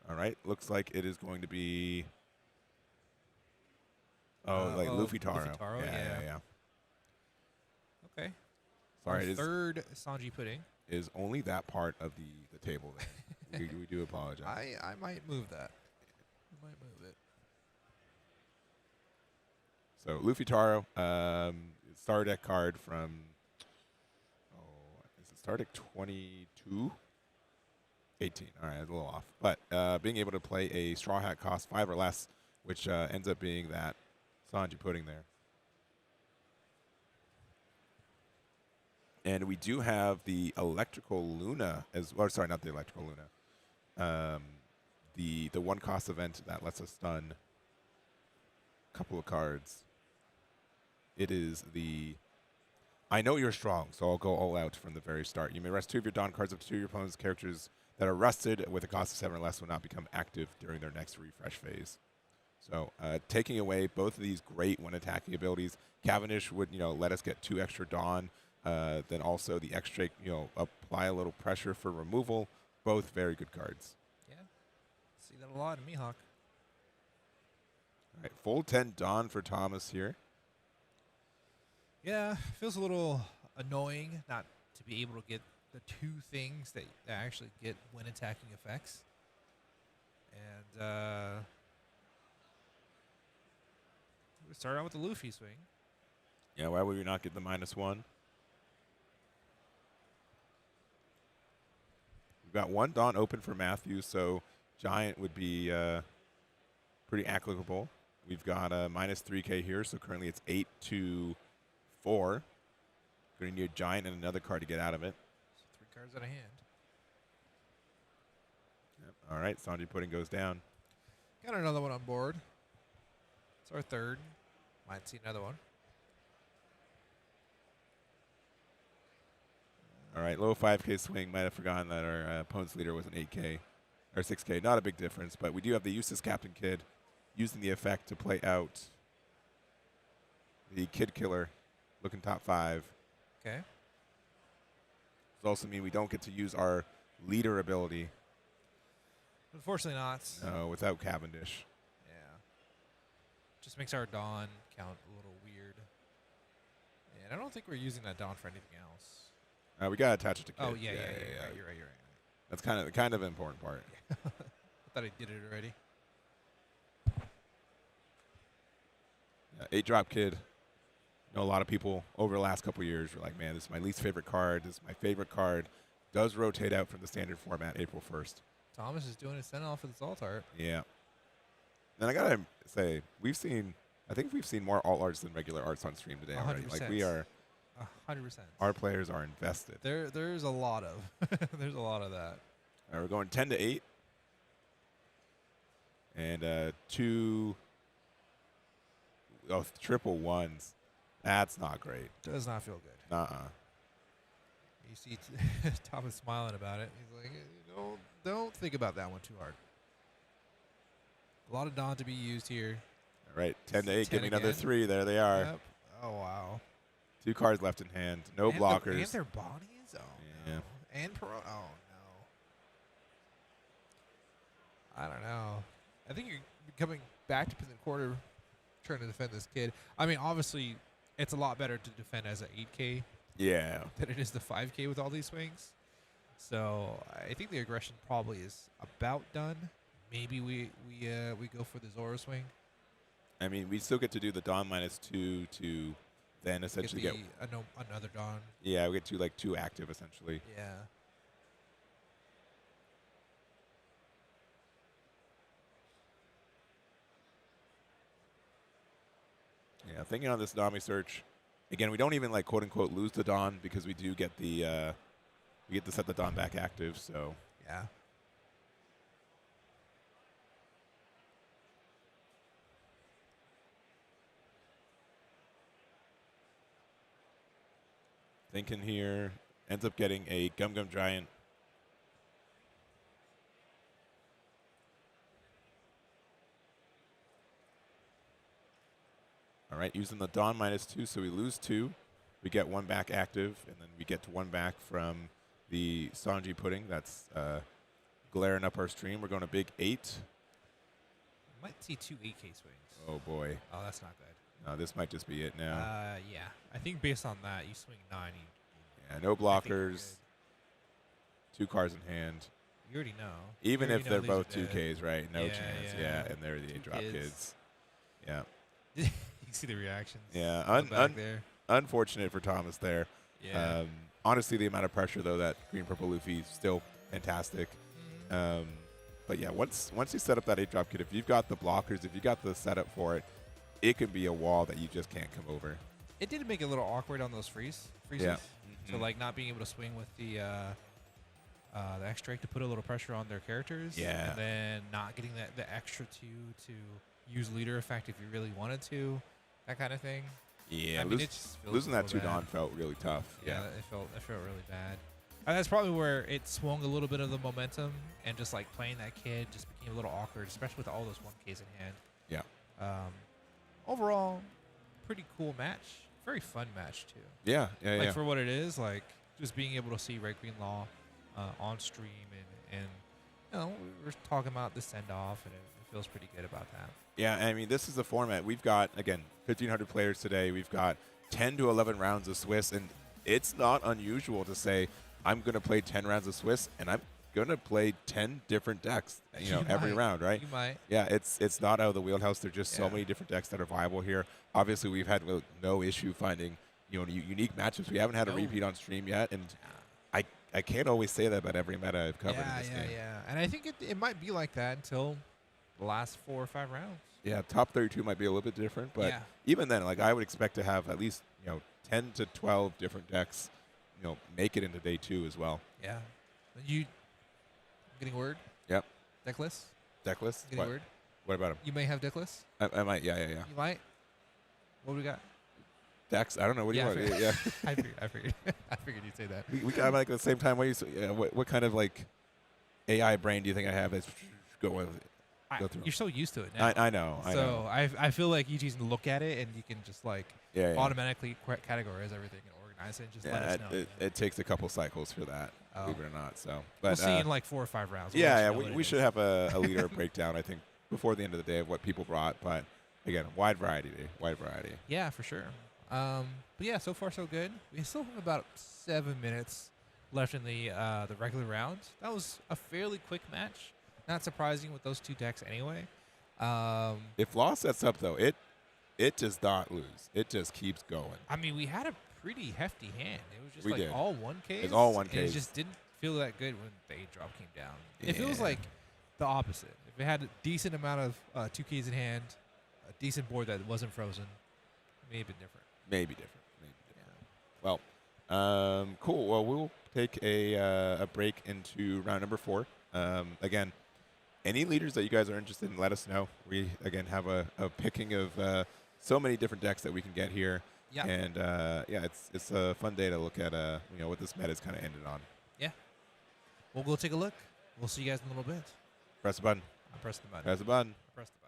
All right, looks like it is going to be. Like Luffy Taro. Luffy Taro, Yeah. Okay. Sorry, Our it is, third Sanji pudding. is only that part of the table there. we do apologize. I might move that. I might move it. So Luffy Taro, star deck card from. Is it star deck 22? 18. All right, a little off. But being able to play a Straw Hat cost 5 or less, which ends up being that Sanji pudding there. And we do have the Electrical Luna sorry, not the Electrical Luna. The 1 cost event that lets us stun a couple of cards. It is the I know you're strong, so I'll go all out from the very start. You may rest 2 of your Dawn cards up to 2 of your opponent's characters that are rested with a cost of 7 or less will not become active during their next refresh phase. So taking away both of these great when attacking abilities, Cavendish would let us get 2 extra Dawn. Then also the extra apply a little pressure for removal. Both very good cards. Yeah. See that a lot in Mihawk. All right, full 10 Dawn for Thomas here. Yeah, feels a little annoying not to be able to get the 2 things that actually get when attacking effects. And we start out with the Luffy swing. Yeah, why would we not get the -1? We've got 1 Dawn open for Matthew, so Giant would be pretty applicable. We've got a -3K here, so currently it's 8 to 4. Going to need a Giant and another card to get out of it. So 3 cards out of hand. Yep. All right, Sanji pudding goes down. Got another one on board. It's our third. Might see another one. All right, low 5K swing. Might have forgotten that our opponent's leader was an 8K or 6K. Not a big difference, but we do have the Eustace Captain Kid using the effect to play out the Kid Killer, looking top 5. Okay. Does also mean we don't get to use our leader ability Unfortunately not. without Cavendish. Yeah. Just makes our Dawn count a little weird. And I don't think we're using that Dawn for anything else. We gotta attach it to Kid. Oh, yeah. You're right. That's kind of an important part. I thought I did it already. 8-drop Kid. I know a lot of people over the last couple of years were like, man, this is my least favorite card. This is my favorite card. Does rotate out from the standard format April 1st. Thomas is doing his send-off with his alt art. Yeah. And I gotta say, I think we've seen more alt arts than regular arts on stream today already. 100%. Like we are 100%. Our players are invested. There's a lot of there's a lot of that. All right, we're going 10 to 8. And 2 triple 1s. That's not great. Does not feel good. You see Thomas smiling about it. He's like, don't think about that one too hard. A lot of Dawn to be used here. All right, 10 to 8. Give me another again. 3. There they are. Yep. Oh, wow. 2 cards left in hand. No blockers. And their bodies? Oh, Yeah. no. And oh, no. I don't know. I think you're coming back to the quarter trying to defend this kid. I mean, obviously, it's a lot better to defend as an 8K Yeah. than it is the 5K with all these swings. So I think the aggression probably is about done. Maybe we go for the Zoro swing. I mean, we still get to do the Dawn -2 to then essentially get another Dawn. yeah, we get to like 2 active essentially. Yeah. Yeah, thinking on this Nami search, again, we don't even like quote unquote lose the Dawn because we do get the we get to set the Dawn back active. So Yeah. thinking here, ends up getting a Gum Gum Giant. All right, using the Dawn -2, so we lose 2. We get 1 back active, and then we get to 1 back from the Sanji pudding. That's glaring up our stream. We're going to big 8. Might see 2 8K swings. Oh, boy. Oh, that's not good. No, this might just be it now. Yeah. I think based on that, you swing 9. Yeah, no blockers. 2 cards in hand. You already know. Even You if already they're know both these are 2Ks, right? No Yeah, chance. yeah. Yeah, and they're the 2 8-drop kids. Yeah. You see the reactions. Yeah, back there. unfortunate for Thomas there. Yeah. Honestly, the amount of pressure, though, that Green Purple Luffy is still fantastic. But yeah, once you set up that 8-drop kit, if you've got the blockers, if you got the setup for it, it can be a wall that you just can't come over. It did make it a little awkward on those freezes. Yeah. So like not being able to swing with the extra to put a little pressure on their characters. Yeah. And then not getting the extra 2 to use leader effect if you really wanted to, that kind of thing. Yeah, I mean, it just feels losing so that 2 bad. Dawn felt really tough. Yeah, it felt really bad. And that's probably where it swung a little bit of the momentum, and just like playing that kid just became a little awkward, especially with all those 1Ks in hand. Yeah. Overall, pretty cool match. Very fun match too. Yeah. Like for what it is, like just being able to see Red Green Law on stream, and you know, we were talking about the send off, and it feels pretty good about that. Yeah, I mean, this is the format. We've got, again, 1,500 players today. We've got 10 to 11 rounds of Swiss, and it's not unusual to say, I'm going to play 10 rounds of Swiss, and I'm going to play 10 different decks, every round, right? You might. Yeah, it's not out of the wheelhouse. There's just so many different decks that are viable here. Obviously, we've had no issue finding, unique matchups. We haven't had a repeat on stream yet, and I can't always say that about every meta I've covered in this game. Yeah. And I think it might be like that until the last 4 or 5 rounds. Yeah, top 32 might be a little bit different, but Yeah. even then, like I would expect to have at least 10 to 12 different decks, make it into day 2 as well. Yeah. You getting word? Yep. Deckless? Deckless? Getting What? word? What about him? You may have Deckless? I might. Yeah. You might? What do we got? Decks? I don't know. What do you want? I Yeah. I figured you'd say that. we got like at the same time. What kind of like AI brain do you think I have that's going? Go through. You're so used to it now. I know. So I feel like you just look at it and you can just like Yeah. automatically categorize everything and organize it and just let us know. It takes a couple cycles for that, believe it or not. So, but we'll see in like 4 or 5 rounds. We should have a leader breakdown, I think, before the end of the day of what people brought. But again, wide variety. Yeah, for sure. But yeah, so far so good. We still have about 7 minutes left in the regular round. That was a fairly quick match. Not surprising with those 2 decks anyway. If Law sets up though, it does not lose. It just keeps going. I mean, we had a pretty hefty hand. It was just We like did. all 1Ks. It's all 1Ks. And it just didn't feel that good when the 8-drop came down. It feels like the opposite. If it had a decent amount of 2Ks in hand, a decent board that wasn't frozen, maybe different. Maybe different. Well, cool. Well, we'll take a break into round number 4. Again, any leaders that you guys are interested in, let us know. We, again, have a picking of so many different decks that we can get here. Yeah. And, it's a fun day to look at, what this meta's kind of ended on. Yeah. We'll go take a look. We'll see you guys in a little bit. Press the button. I'll press the button. Press the button. Press the button.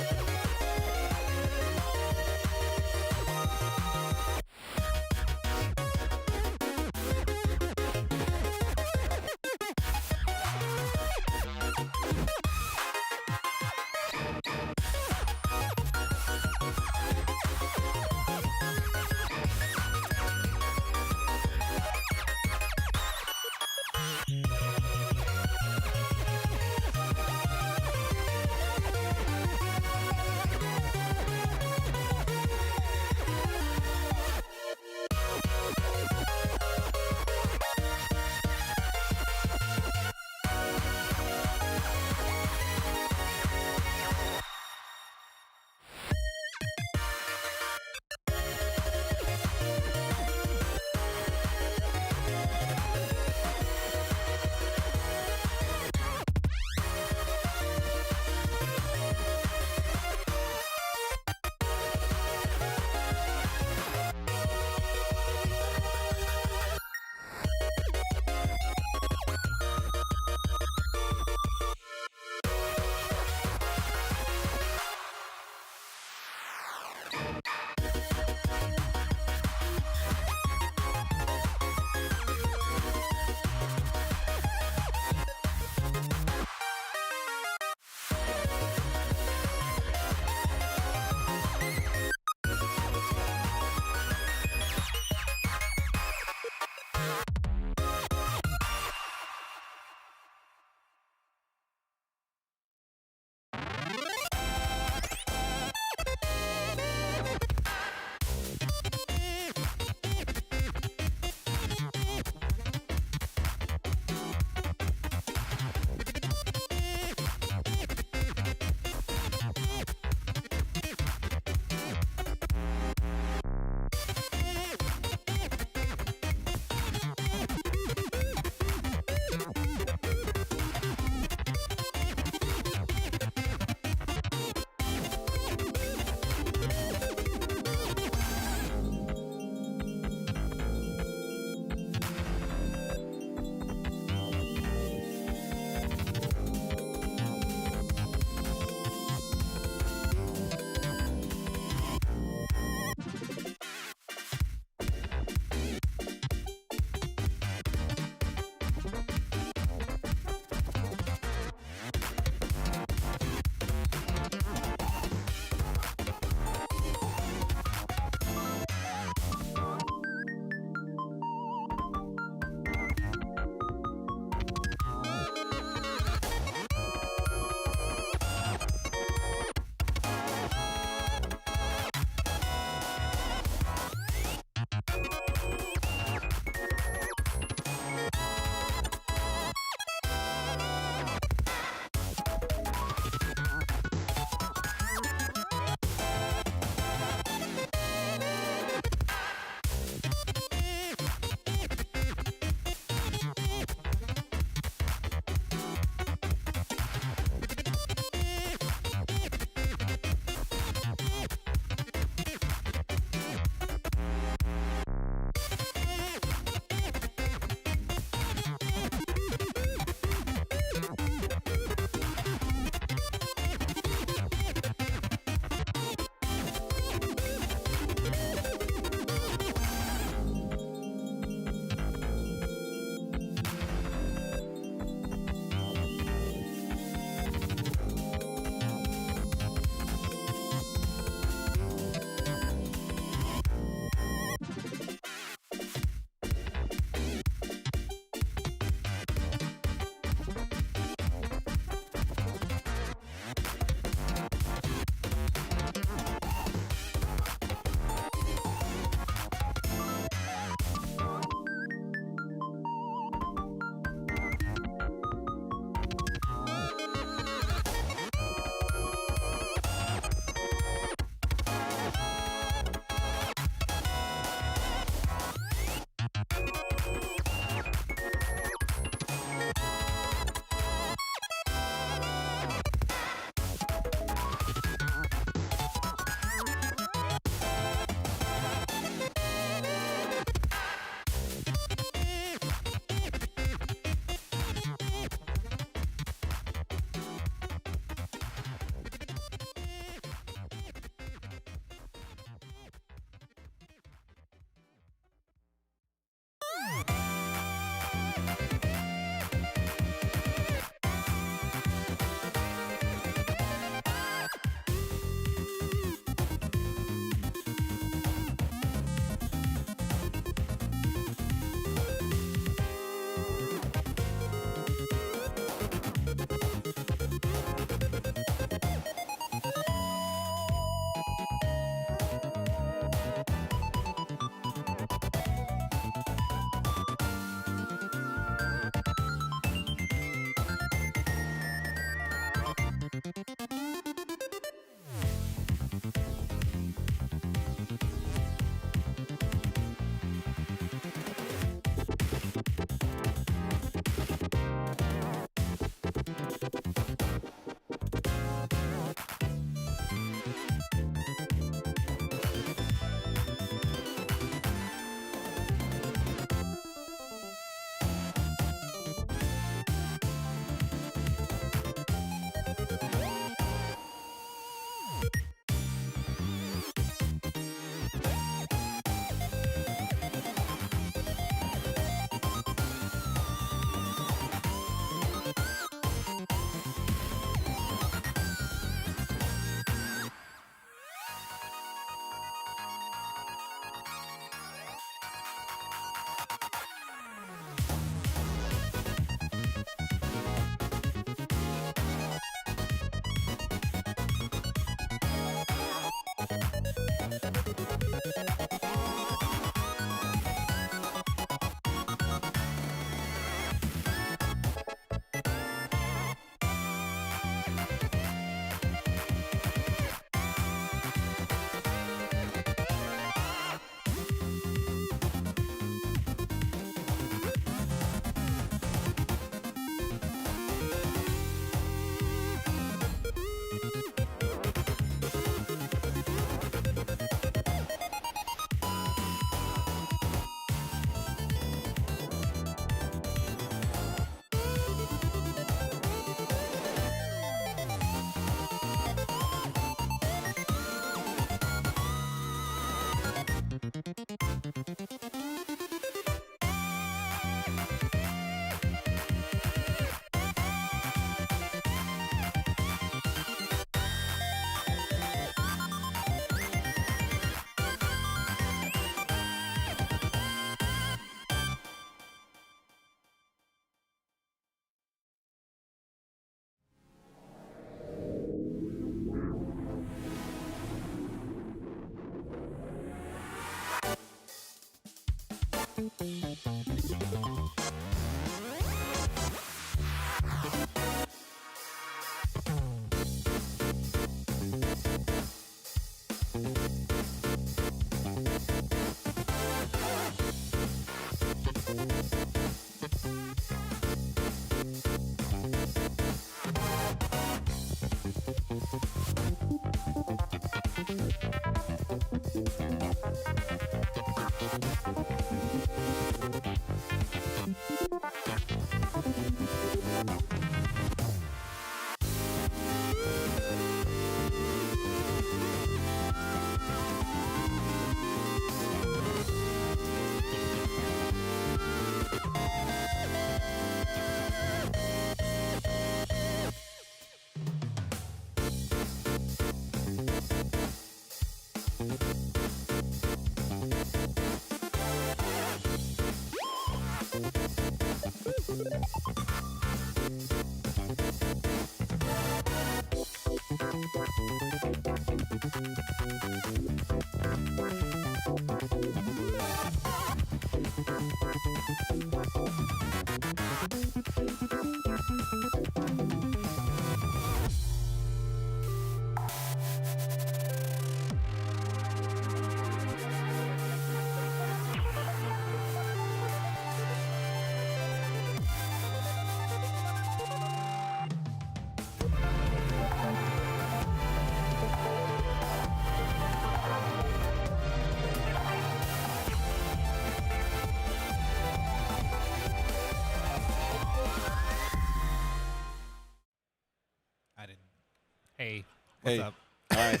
Hey, what's Hey. up? All right.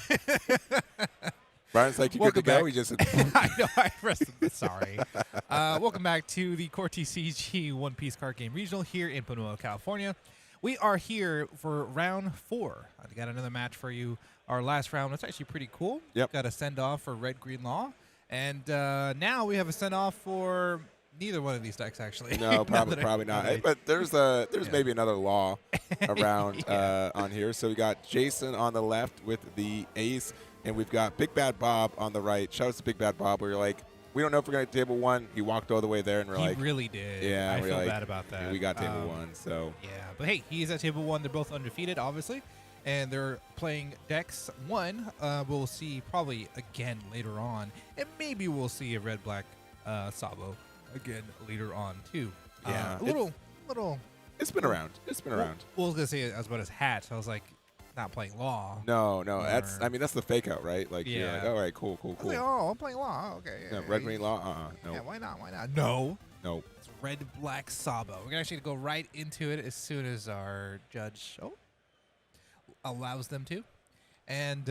Brian's like, you good to Welcome back. go? He just I know, I pressed sorry. Welcome back to the CoreTCG One Piece Card Game Regional here in Pomona, California. We are here for round 4. I got another match for you. Our last round was actually pretty cool. Yep. Got a send-off for Red Green Law. And now we have a send-off for neither one of these decks, actually. no, probably not. Hey, but there's maybe another law around on here. So we got Jason on the left with the ace, and we've got Big Bad Bob on the right. Shout out to Big Bad Bob. We're like, we don't know if we're going to table 1. He walked all the way there, and we're he like, really did. yeah, I we're feel like, bad about that. We got table 1, so. Yeah, but hey, he's at table 1. They're both undefeated, obviously. and they're playing decks. One we'll see probably again later on, and maybe we'll see a red-black Sabo again later on too. Yeah, a little. It's been around. It's been around. Well, I was gonna say as about as hat. I was like, not playing Law. No, I mean that's the fake out, right? Like you're like, all right, cool. I was like, oh, I'm playing Law. Okay. Yeah, red green Law. No. Yeah, why not? No. No. It's red-black Sabo. We're gonna actually go right into it as soon as our judge allows them to, and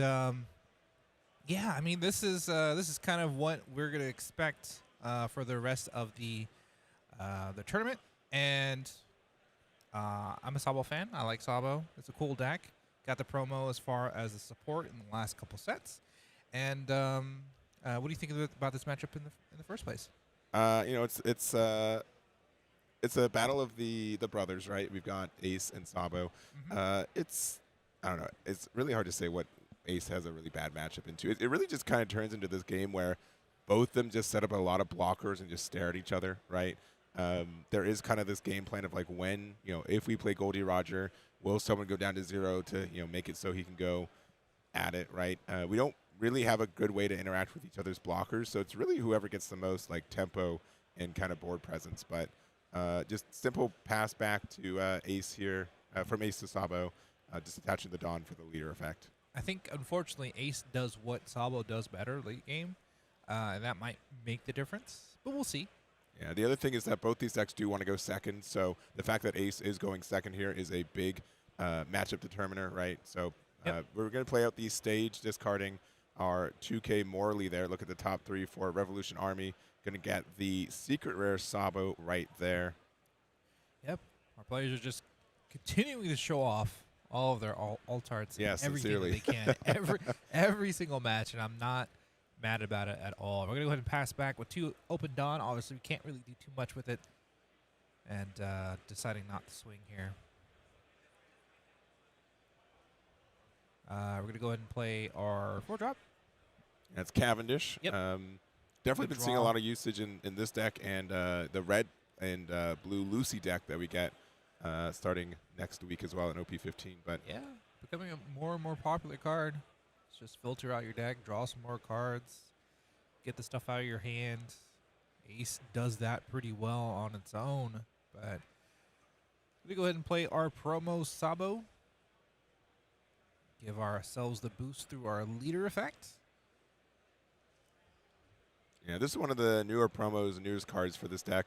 yeah, I mean this is kind of what we're gonna expect for the rest of the tournament, and I'm a Sabo fan. I like Sabo. It's a cool deck. Got the promo as far as the support in the last couple sets, and what do you think about this matchup in the first place? It's a battle of the brothers, right? We've got Ace and Sabo. I don't know. It's really hard to say what Ace has a really bad matchup into. It really just kind of turns into this game where both of them just set up a lot of blockers and just stare at each other, right? There is kind of this game plan of like when, if we play Goldie Roger, will someone go down to 0 to, make it so he can go at it, right? We don't really have a good way to interact with each other's blockers, so it's really whoever gets the most like tempo and kind of board presence. But just simple pass back to Ace here, from Ace to Sabo, just attaching the Dawn for the leader effect. I think, unfortunately, Ace does what Sabo does better late game, and that might make the difference, but we'll see. Yeah, the other thing is that both these decks do want to go second, so the fact that Ace is going second here is a big matchup determiner, right? So we're going to play out the stage, discarding our 2K Morley there. Look at the top 3 for Revolution Army. Going to get the secret rare Sabo right there. Yep, our players are just continuing to show off all of their alt arts, everything that they can, every single match, and I'm not mad about it at all. We're gonna go ahead and pass back with 2 open Dawn. Obviously, we can't really do too much with it, and deciding not to swing here. We're gonna go ahead and play our 4-drop. That's Cavendish. Yep. Definitely been seeing a lot of usage in this deck, and the red and blue Lucy deck that we get starting next week as well in OP15. But yeah, becoming a more and more popular card. It's just filter out your deck, draw some more cards, get the stuff out of your hand. Ace does that pretty well on its own. But we go ahead and play our promo Sabo. Give ourselves the boost through our leader effect. Yeah, this is one of the newer promos and newest cards for this deck.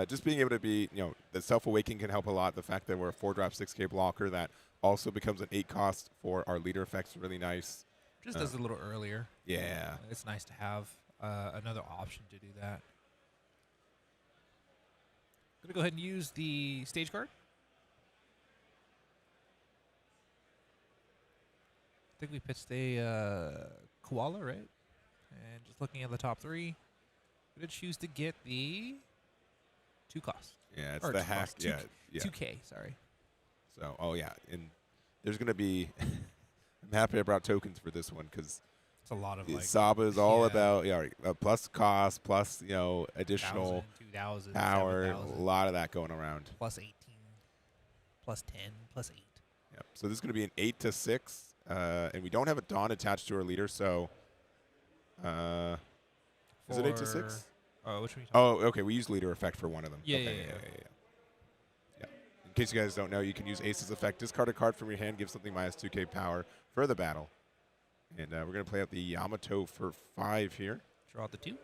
Just being able to be, the Self-Awakening can help a lot. The fact that we're a 4-drop 6K blocker that also becomes an 8 cost for our leader effects really nice. Just does it a little earlier. Yeah. It's nice to have another option to do that. Going to go ahead and use the stage card. I think we pitched a Koala, right? And just looking at the top 3, we're going to choose to get the 2 cost. Yeah, it's the hack. Yeah, 2K, sorry. So, and there's going to be I'm happy I brought tokens for this one because it's a lot of Saba is all about plus cost, plus additional 2,000, power, 7,000. a lot of that going around. Plus 18, plus 10, plus 8. Yep. So this is going to be an 8 to 6, and we don't have a Dawn attached to our leader, so is it 8 to 6? Which one? Okay. We use leader effect for one of them. Yeah. In case you guys don't know, you can use Ace's effect. Discard a card from your hand, give something minus 2K power for the battle. And we're going to play out the Yamato for 5 here. Draw the 2.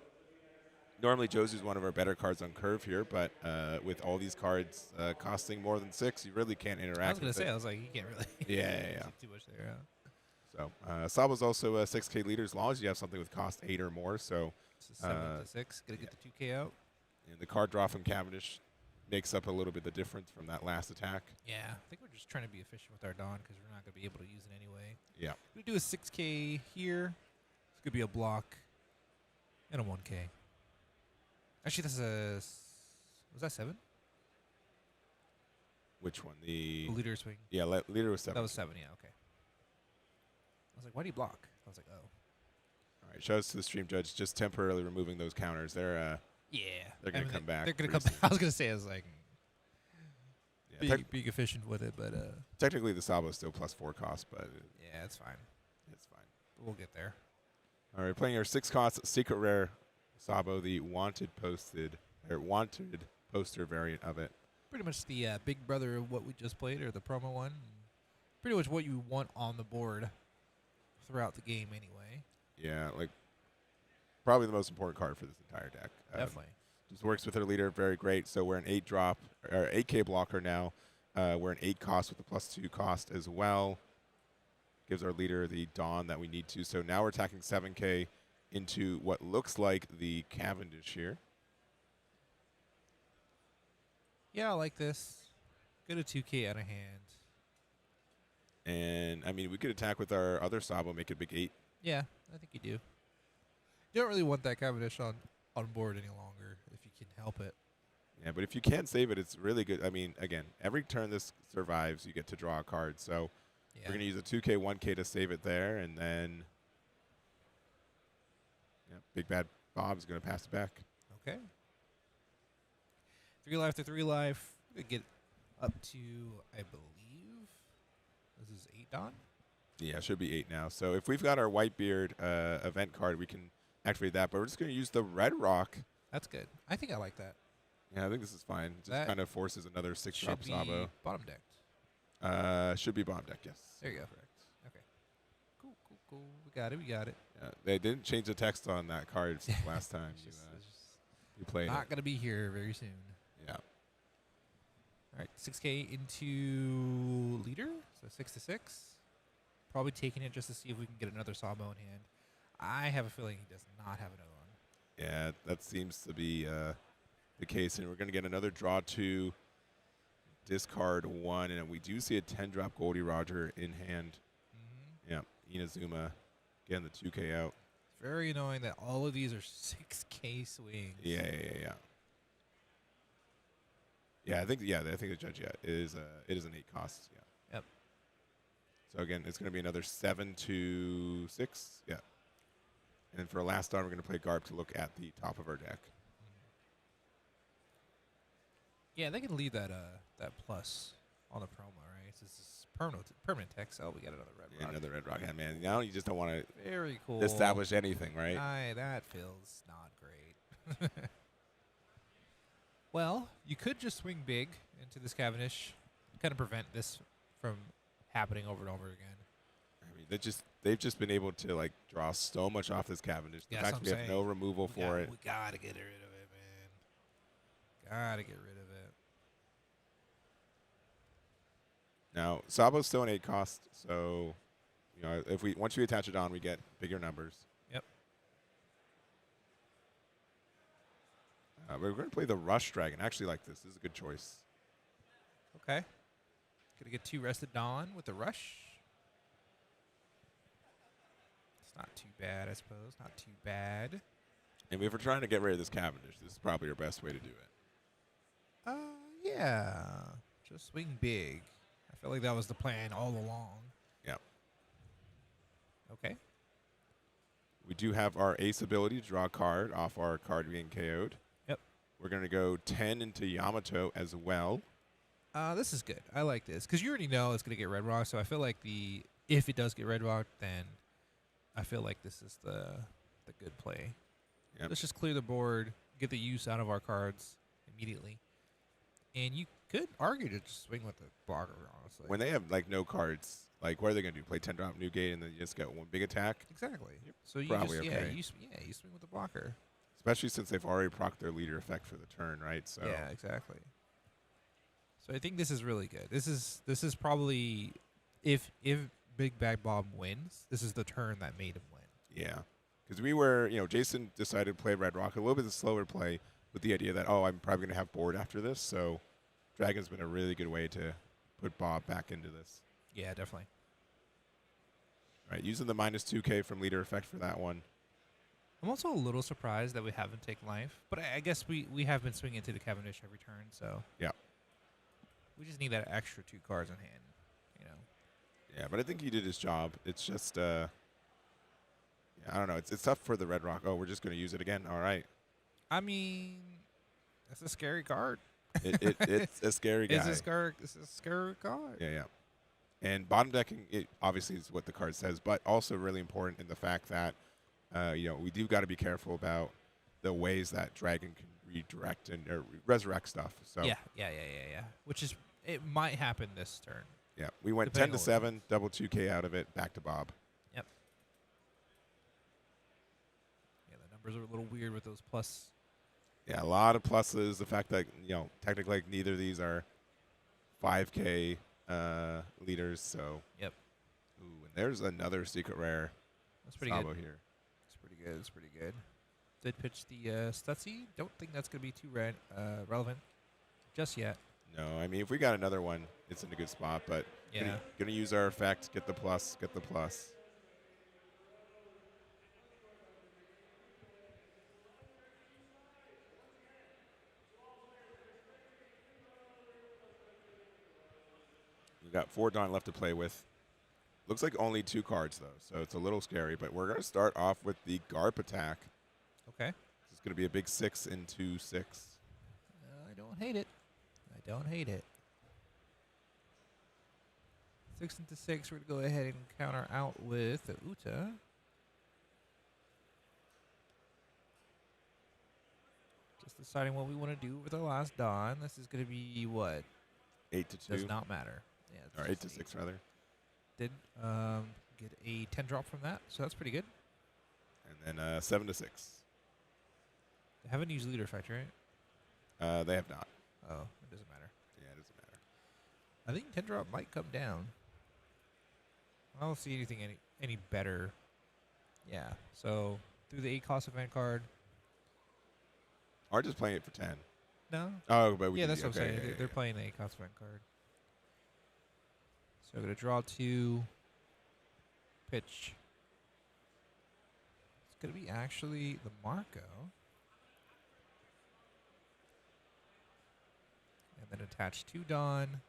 Normally, Josu's one of our better cards on curve here, but with all these cards costing more than 6, you really can't interact with it. I was like, you can't really Yeah. too much there. So Sabo's also a 6K leader as long as you have something with cost 8 or more. So it's 7 to 6. Gonna get the 2K out. And the card draw from Cavendish makes up a little bit the difference from that last attack. Yeah, I think we're just trying to be efficient with our Dawn because we're not going to be able to use it anyway. Yeah. We do a 6K here. It's going to be a block and a 1K. Actually, this is was that 7? Which one? The leader swing. Yeah, leader was 7. That was 7, yeah, okay. I was like, why do you block? I was like, oh. All right, shout out to the stream judge, just temporarily removing those counters. They're going to come back. They're going to come back. I was going to say, I was like. Yeah, being efficient with it, but technically the Sabo is still +4 cost, but yeah, it's fine. it's fine. We'll get there. All right, playing our 6 cost secret rare Sabo, the wanted poster variant of it. Pretty much the big brother of what we just played, or the promo one. Pretty much what you want on the board throughout the game, anyway. Yeah, like probably the most important card for this entire deck. Definitely. Just works with her leader very great. So we're an 8 drop or 8K blocker now. We're an 8 cost with a +2 cost as well. Gives our leader the Dawn that we need to. So now we're attacking 7K into what looks like the Cavendish here. Yeah, I like this. Get a 2K out of hand. And I mean, we could attack with our other Sabo, make it big 8. Yeah, I think you do. You don't really want that Cavendish on board any longer if you can help it. Yeah, but if you can save it, it's really good. I mean, again, every turn this survives, you get to draw a card. So Yeah. we're going to use a 2K, 1K to save it there. And then Big Bad Bob's going to pass it back. Okay. 3 life to 3 life. We get up to, I believe, this is 8 Dawn? Yeah, it should be 8 now. So if we've got our Whitebeard event card, we can activate that. But we're just going to use the Red Rock. That's good. I think I like that. Yeah, I think this is fine. Just That kind of forces another 6-drop Should Sabo. be bottom decked. Should be bomb deck, yes. There you go. Correct. Okay. Cool. We got it. Yeah, they didn't change the text on that card since last time you played Not it. going to be here very soon. Yeah. All right, 6K into leader, so 6 to 6. Probably taking it just to see if we can get another Sabo in hand. I have a feeling he does not have another one. Yeah, that seems to be the case. And we're going to get another draw 2, discard 1. And we do see a 10-drop Goldie Roger in hand. Yeah, Inazuma getting the 2K out. It's very annoying that all of these are 6K swings. Yeah. Yeah, I think the judge, it is an 8 cost. Yeah. Yep. So again, it's going to be another 7 to 6. Yeah. And then for our last turn, we're going to play Garp to look at the top of our deck. Yeah, they can leave that plus on the promo, right? This is permanent text. Oh, we got another red rock. Another Red Rock hand, man. Now you just don't want to Very cool. establish anything, right? That feels not great. Well, you could just swing big into this Cavendish, kind of prevent this from happening over and over again. I mean, they've just been able to like draw so much off this Cavendish. The Yeah, fact that's we what have I'm no removal for it. We gotta get rid of it, man. Gotta get rid of it. Now Sabo's still an 8 cost, so if once we attach it on, we get bigger numbers. Yep. We're going to play the Rush Dragon. I actually like this. This is a good choice. Okay. Gonna get 2 rested Dawn with the rush. It's not too bad, I suppose. Not too bad. And if we're trying to get rid of this Cavendish, this is probably our best way to do it. Yeah. Just swing big. I feel like that was the plan all along. Yep. Okay. We do have our Ace ability to draw a card off our card being KO'd. Yep. We're going to go 10 into Yamato as well. This is good. I like this because you already know it's gonna get Red Rock. So I feel like if it does get Red Rock, then I feel like this is the good play. Yep. Let's just clear the board, get the use out of our cards immediately, and you could argue to just swing with the blocker. Honestly, When they have like no cards, like what are they going to do? Play 10 drop Newgate and then you just get one big attack? exactly. So you probably just okay. you swing with the blocker. Especially since they've already procced their leader effect for the turn, right? So Yeah, exactly. So I think this is really good. This is probably if Big Bad Bob wins, this is the turn that made him win. yeah. Because we were, Jason decided to play Red Rock, a little bit of slower play with the idea that, I'm probably going to have board after this. So Dragon's been a really good way to put Bob back into this. Yeah, definitely. All right, using the -2K from leader effect for that one. I'm also a little surprised that we haven't taken life, but I guess we have been swinging to the Cavendish every turn, so Yeah. we just need that extra 2 cards in hand, Yeah, but I think he did his job. It's just, I don't know. It's tough for the Red Rock. Oh, we're just going to use it again. All right. I mean, that's a scary card. It's a scary guy. It's a scary card. Yeah, yeah. And bottom decking, it obviously is what the card says, but also really important in the fact that, we do got to be careful about the ways that Dragon can redirect and or resurrect stuff. So Yeah. Which is, it might happen this turn. yeah, we went Depending 10 to on what 7, double 2K out of it, back to Bob. Yep. Yeah, the numbers are a little weird with those plus. Yeah, a lot of pluses. The fact that technically neither of these are 5K leaders. So Yep. ooh, and there's another secret rare. That's pretty Sabo good. here. It's pretty good. It's pretty good. Did pitch the Stutzy. Don't think that's going to be too relevant just yet. No, I mean if we got another one, it's in a good spot. But Yeah. gonna use our effect, get the plus, get the plus. We got 4 Dawn left to play with. Looks like only 2 cards though, so it's a little scary. But we're gonna start off with the Garp attack. Okay. It's gonna be a big 6 into 6. I don't hate it. I don't hate it. 6 into 6. We're going to go ahead and counter out with the Uta. Just deciding what we want to do with our last Dawn. This is going to be what? 8 to 2. Does not matter. Yeah, it's Or 8 to just 6 rather. Did get a 10 drop from that, so that's pretty good. And then 7 to 6. They haven't used leader effect, right? They have not. Oh, it doesn't matter. Yeah, it doesn't matter. I think 10 drop might come down. I don't see anything any better. Yeah, so through the 8 cost event card. Or just playing it for 10. No? Oh, but we Yeah, can- that's what I'm okay, saying. yeah, They're yeah. playing the 8 cost event card. So I'm going to draw 2. Pitch. It's going to be actually the Marco. And then attach 2 Dawn.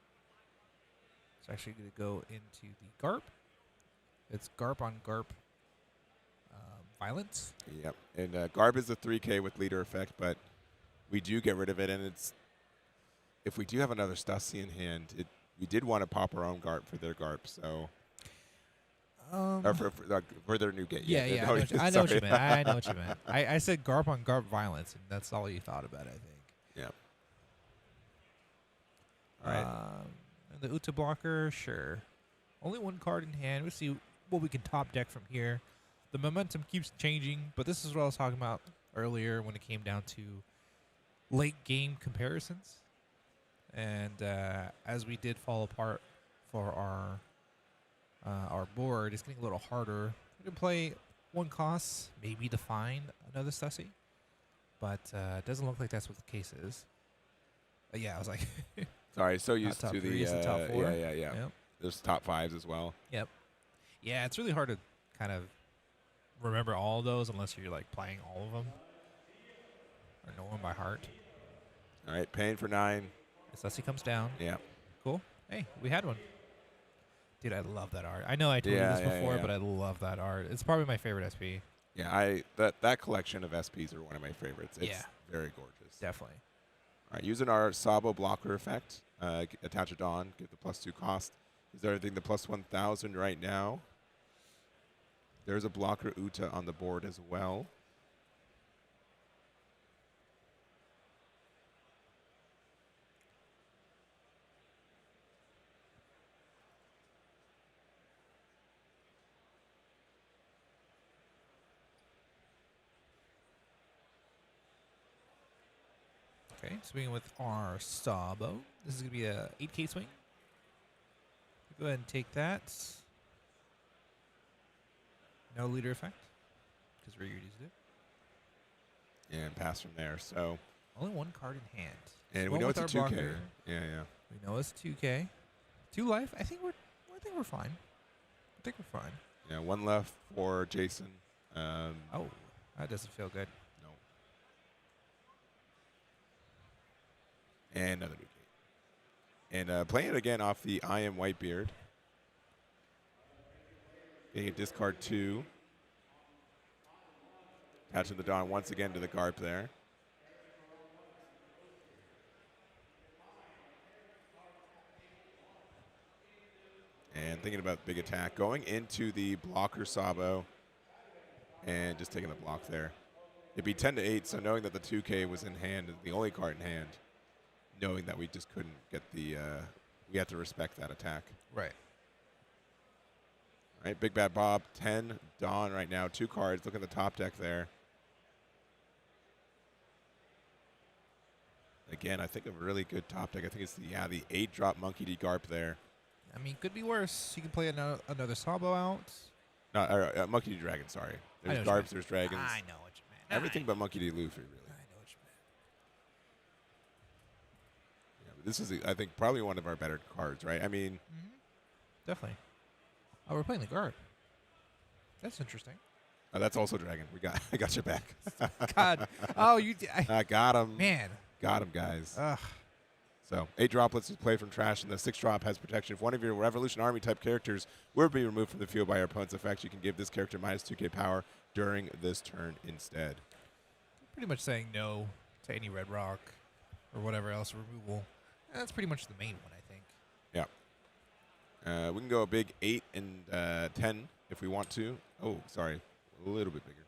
It's actually going to go into the Garp. It's Garp on Garp violence. Yep. And Garb is a 3K with leader effect, but we do get rid of it. And it's if we do have another Stussy in hand, we did want to pop our own Garp for their Garp, so or for their new game. Yeah. I know what you meant. I know what you meant. I said Garp on Garp violence, and that's all you thought about, I think. Yeah. All right. And the Uta blocker, sure. Only 1 card in hand. We'll see what we can top deck from here. The momentum keeps changing, but this is what I was talking about earlier when it came down to late game comparisons. And as we did fall apart for our board, it's getting a little harder. We can play 1 cost, maybe to find another Stussy, but it doesn't look like that's what the case is. Yeah, I was like, Sorry, so used top to the 3 is the top 4. Yeah. Yep. There's top 5s as well. Yep. Yeah, it's really hard to kind of remember all of those unless you're like playing all of them or know them by heart. All right, paying for 9. Stussy comes down. Yeah. Cool. Hey, we had one. Dude, I love that art. I know I told you this before, but I love that art. It's probably my favorite SP. Yeah, that collection of SPs are one of my favorites. It's very gorgeous. Definitely. All right, using our Sabo blocker effect, attach a Dawn, get the +2 cost. Is there anything the +1000 right now? There's a blocker Uta on the board as well. Okay, swinging with our Sabo. This is going to be a 8K swing. Go ahead and take that. No leader effect, because Rigger used it. And pass from there. So Only 1 card in hand. and So we know with it's a our 2K. blocker. Yeah. We know it's 2K. 2 life. I think we're fine. I think we're fine. Yeah, 1 left for Jason. Oh, that doesn't feel good. No. And another 2K. And playing it again off the I Am Whitebeard. Getting a discard 2. Attaching the Dawn once again to the Garp there. thinking about big attack. Going into the blocker Sabo and just taking the block there. It'd be 10-8, so knowing that the 2K was in hand, the only card in hand, knowing that we just couldn't get the, we had to respect that attack. Right. All right, Big Bad Bob, 10, Dawn right now, 2 cards. Look at the top deck there. Again, I think a really good top deck. I think it's the 8-drop Monkey D. Garp there. I mean, could be worse. You can play another Sabo out. No, Monkey D. Dragon, sorry. There's Garps, there's Dragons. I know what you meant. Everything but Monkey D. Luffy, really. I know what you meant. Yeah, but this is, I think, probably one of our better cards, right? I mean, definitely. Oh, we're playing the guard. That's interesting. That's also Dragon. I got your back. God. Oh, you. I got him. Man. Got him, guys. Ugh. So 8 drop lets us play from trash, and the 6 drop has protection. If one of your Revolution Army type characters were to be removed from the field by your opponent's effects, you can give this character minus 2k power during this turn instead. Pretty much saying no to any Red Rock or whatever else removal. And that's pretty much the main one, I think. Yeah. We can go a big 8 and 10 if we want to. Oh, sorry. A little bit bigger.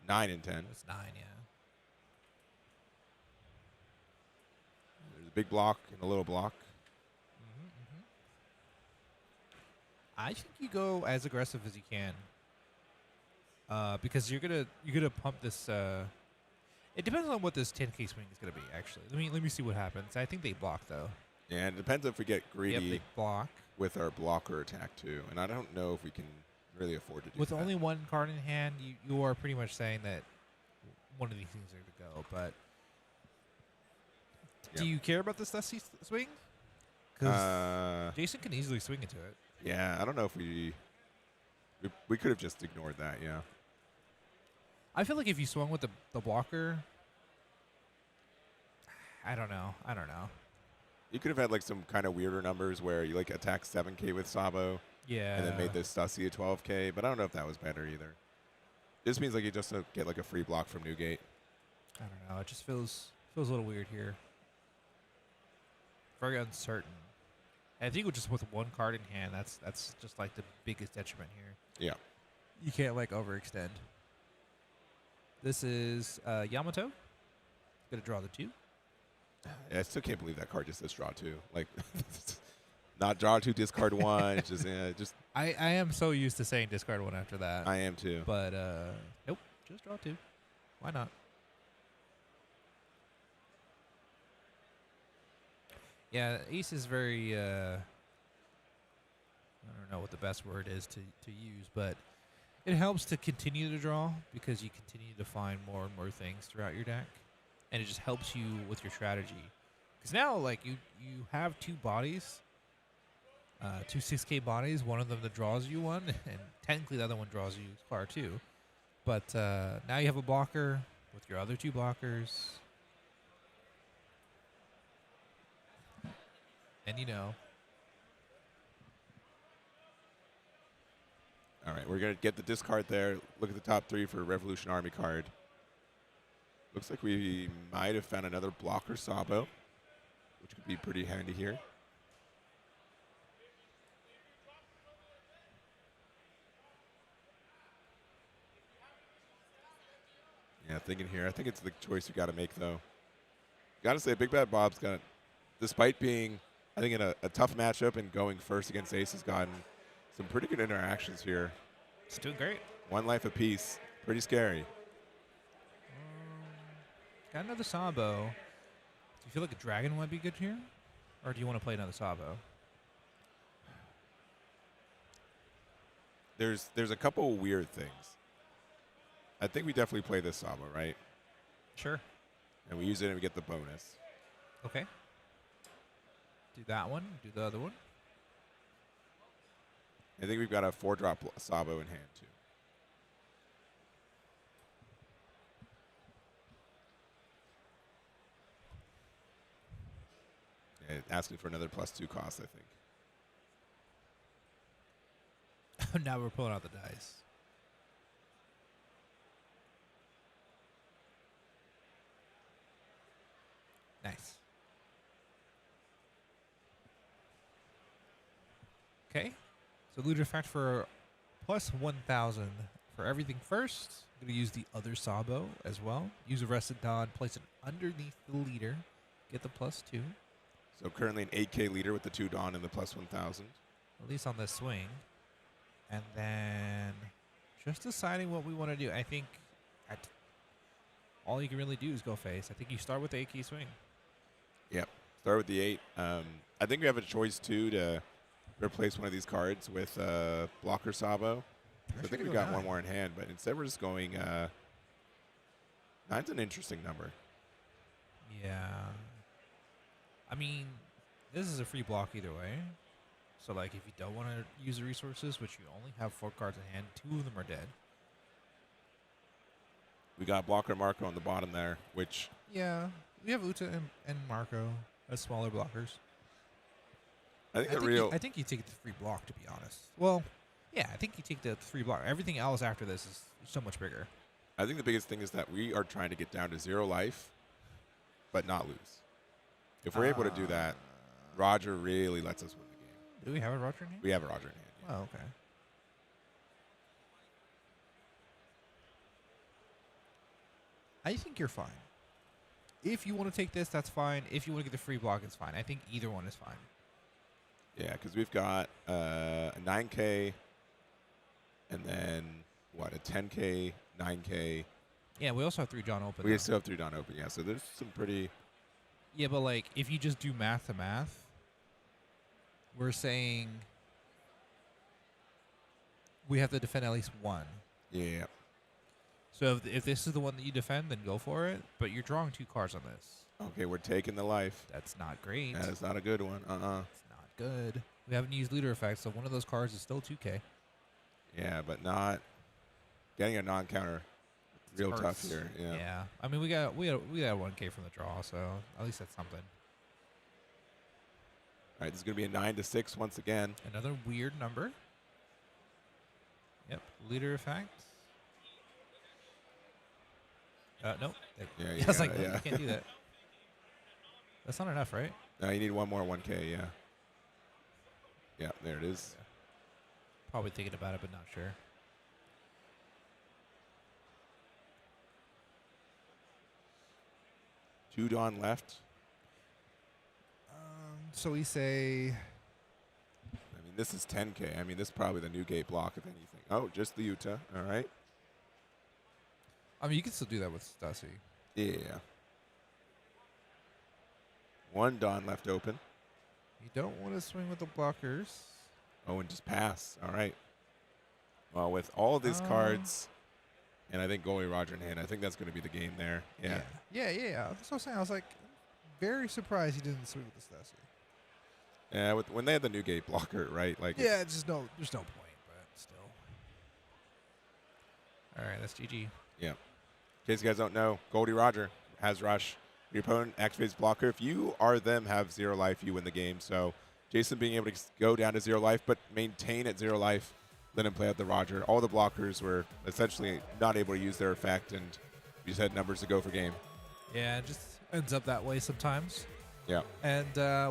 9 and 10. It's 9, yeah. There's a big block and a little block. I think you go as aggressive as you can, because you're gonna pump this. It depends on what this 10k swing is gonna be. Actually, let me see what happens. I think they block though. Yeah, and it depends if we get greedy Yep, they block with our blocker attack too. And I don't know if we can really afford to do with that. only one card in hand. You are pretty much saying that one of these things are to go. But do you care about this Dusty swing? Because Jason can easily swing into it. Yeah, I don't know if we could have just ignored that, yeah. I feel like if you swung with the blocker, I don't know. You could have had like some kind of weirder numbers where you like attack 7k with Sabo, Yeah. and then made this Stussy a 12k, but I don't know if that was better either. This means like you just get like a free block from Newgate. I don't know. It just feels a little weird here. Very uncertain. I think with just with one card in hand, that's just like the biggest detriment here. Yeah. You can't like overextend. This is Yamato. Gonna draw the 2. Yeah, I still can't believe that card just says draw 2. Like, not draw 2, discard 1. It's just I am so used to saying discard 1 after that. I am too. But nope, just draw 2. Why not? Yeah, Ace is very, I don't know what the best word is to use, but it helps to continue to draw because you continue to find more and more things throughout your deck. And it just helps you with your strategy. Because now, like, you have 2 bodies, 2 6k bodies, one of them that draws you 1, and technically the other one draws you far 2. But now you have a blocker with your other 2 blockers. And All right, we're going to get the discard there. Look at the top 3 for Revolution Army card. Looks like we might have found another blocker Sabo, which could be pretty handy here. Yeah, thinking here. I think it's the choice you got to make, though. Got to say, Big Bad Bob's got, despite being, I think, in a tough matchup and going first against Ace, has gotten some pretty good interactions here. it's doing great. 1 life apiece. Pretty scary. Got another Sabo. Do you feel like a dragon might be good here? Or do you want to play another Sabo? There's a couple weird things. I think we definitely play this Sabo, right? Sure. And we use it and we get the bonus. Okay. Do that one. Do the other one. I think we've got a 4-drop Sabo in hand, too. And asking for another +2 cost, I think. Now we're pulling out the dice. Nice. Okay. So looter effect for plus 1,000 for everything first. I'm going to use the other Sabo as well. Use a Rested Dawn, place it underneath the leader. Get the +2. So currently an 8K leader with the 2 Dawn and the plus 1,000. At least on this swing. And then just deciding what we want to do. I think all you can really do is go face. I think you start with the 8K swing. Yep. Start with the 8. I think we have a choice, too, to replace one of these cards with Blocker Sabo. I think we got 1 more in hand, but instead we're just going 9's an interesting number. Yeah. I mean, this is a free block either way. So, like, if you don't want to use the resources, which you only have 4 cards in hand, 2 of them are dead. We got Blocker Marco on the bottom there, which... Yeah. We have Uta and Marco as smaller blockers. I think you take the free block, to be honest. Well, yeah, I think you take the free block. Everything else after this is so much bigger. I think the biggest thing is that we are trying to get down to 0 life, but not lose. If we're able to do that, Roger really lets us win the game. Do we have a Roger in hand? We have a Roger in hand. Yeah. Oh, okay. I think you're fine. If you want to take this, that's fine. If you want to get the free block, it's fine. I think either one is fine. Yeah, because we've got a 9K and then, what, a 10K, 9K. Yeah, we also have 3 John open. We still have 3 Dawn open, yeah. So there's some pretty... Yeah, but, like, if you just do math to math, we're saying we have to defend at least 1. Yeah. So if this is the one that you defend, then go for it. But you're drawing 2 cards on this. Okay, we're taking the life. That's not great. That is not a good one. It's not good. We haven't used leader effects, so one of those cards is still 2K. Yeah, but not getting a non-counter. Real tough here. Yeah. Yeah. I mean, we got 1K from the draw, so at least that's something. All right, this is going to be a 9-6 once again. Another weird number. Yep. Leader effect. Nope. Yeah, I was like, yeah. you can't do that. That's not enough, right? No, you need 1 more 1K, yeah. Yeah, there it is. Yeah. Probably thinking about it, but not sure. Two Dawn left. So we say... I mean, this is 10K. I mean, this is probably the new gate block, if anything. Oh, just the Utah. All right. I mean, you can still do that with Stassi. Yeah. 1 Dawn left open. You don't want to swing with the blockers. Oh, and just pass. All right. Well, with all of these cards, and I think goalie Roger in hand, I think that's going to be the game there. Yeah. Yeah. That's what I was saying. I was like, very surprised he didn't swing with the Stassi. Yeah, when they had the new gate blocker, right? Like. Yeah, there's no point, but still. All right, that's GG. Yeah. In case you guys don't know, Goldie Roger has rush. Your opponent activates blocker. If you or them have 0 life, you win the game. So Jason being able to go down to 0 life, but maintain at 0 life, let him play out the Roger. All the blockers were essentially not able to use their effect, and we just had numbers to go for game. Yeah, it just ends up that way sometimes. Yeah. And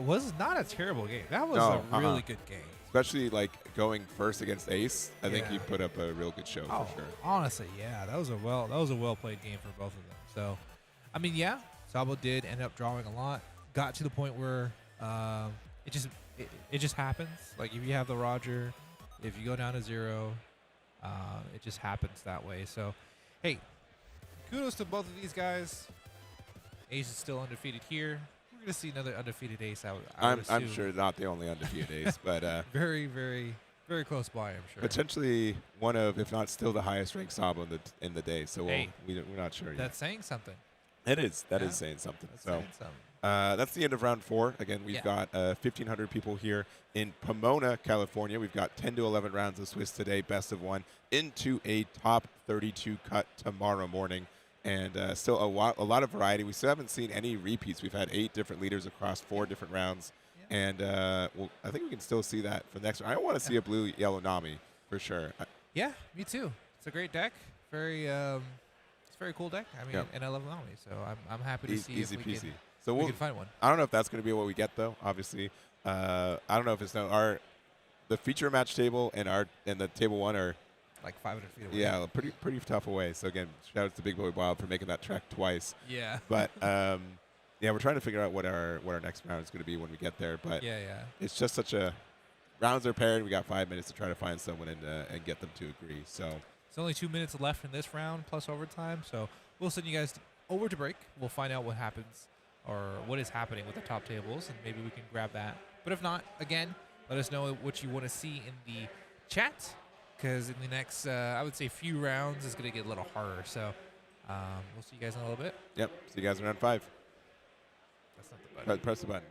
was not a terrible game. That was a really good game. Especially like going first against Ace, I think he put up a real good show for sure. Honestly, yeah, that was a well played game for both of them. So, I mean, yeah, Sabo did end up drawing a lot. Got to the point where it just happens. Like if you have the Roger, if you go down to 0, it just happens that way. So, hey, kudos to both of these guys. Ace is still undefeated here. We're going to see another undefeated Ace. I'm sure not the only undefeated Ace, but very, very, very close by, I'm sure. Potentially one of, if not still the highest ranked Sabo in the day. So we're not sure yet. That's saying something. It is. That is saying something. That's saying something. That's the end of round 4. Again, we've got 1,500 people here in Pomona, California. We've got 10 to 11 rounds of Swiss today, best of 1, into a top 32 cut tomorrow morning. And still a lot of variety. We still haven't seen any repeats. We've had 8 different leaders across 4 different rounds. Yeah. And I think we can still see that for the next round. I want to see a blue-yellow Nami for sure. Yeah, me too. It's a great deck. It's a very cool deck. I mean, and I love Nami, so I'm happy to see if we can find one. I don't know if that's going to be what we get, though, obviously. I don't know if it's our the feature match table and the table 1 are like 500 feet away. yeah pretty tough away. So again, shout out to Big Boy Wild for making that trek twice. Yeah. But yeah, we're trying to figure out what our next round is going to be when we get there. But yeah. it's just such a rounds are paired. We got 5 minutes to try to find someone and get them to agree. So it's only 2 minutes left in this round plus overtime. So we'll send you guys over to break. We'll find out what happens or what is happening with the top tables, and maybe we can grab that. But if not, again, let us know what you want to see in the chat, because in the next, I would say, few rounds is going to get a little harder. So we'll see you guys in a little bit. Yep. See you guys in round 5. That's not the button. Press the button.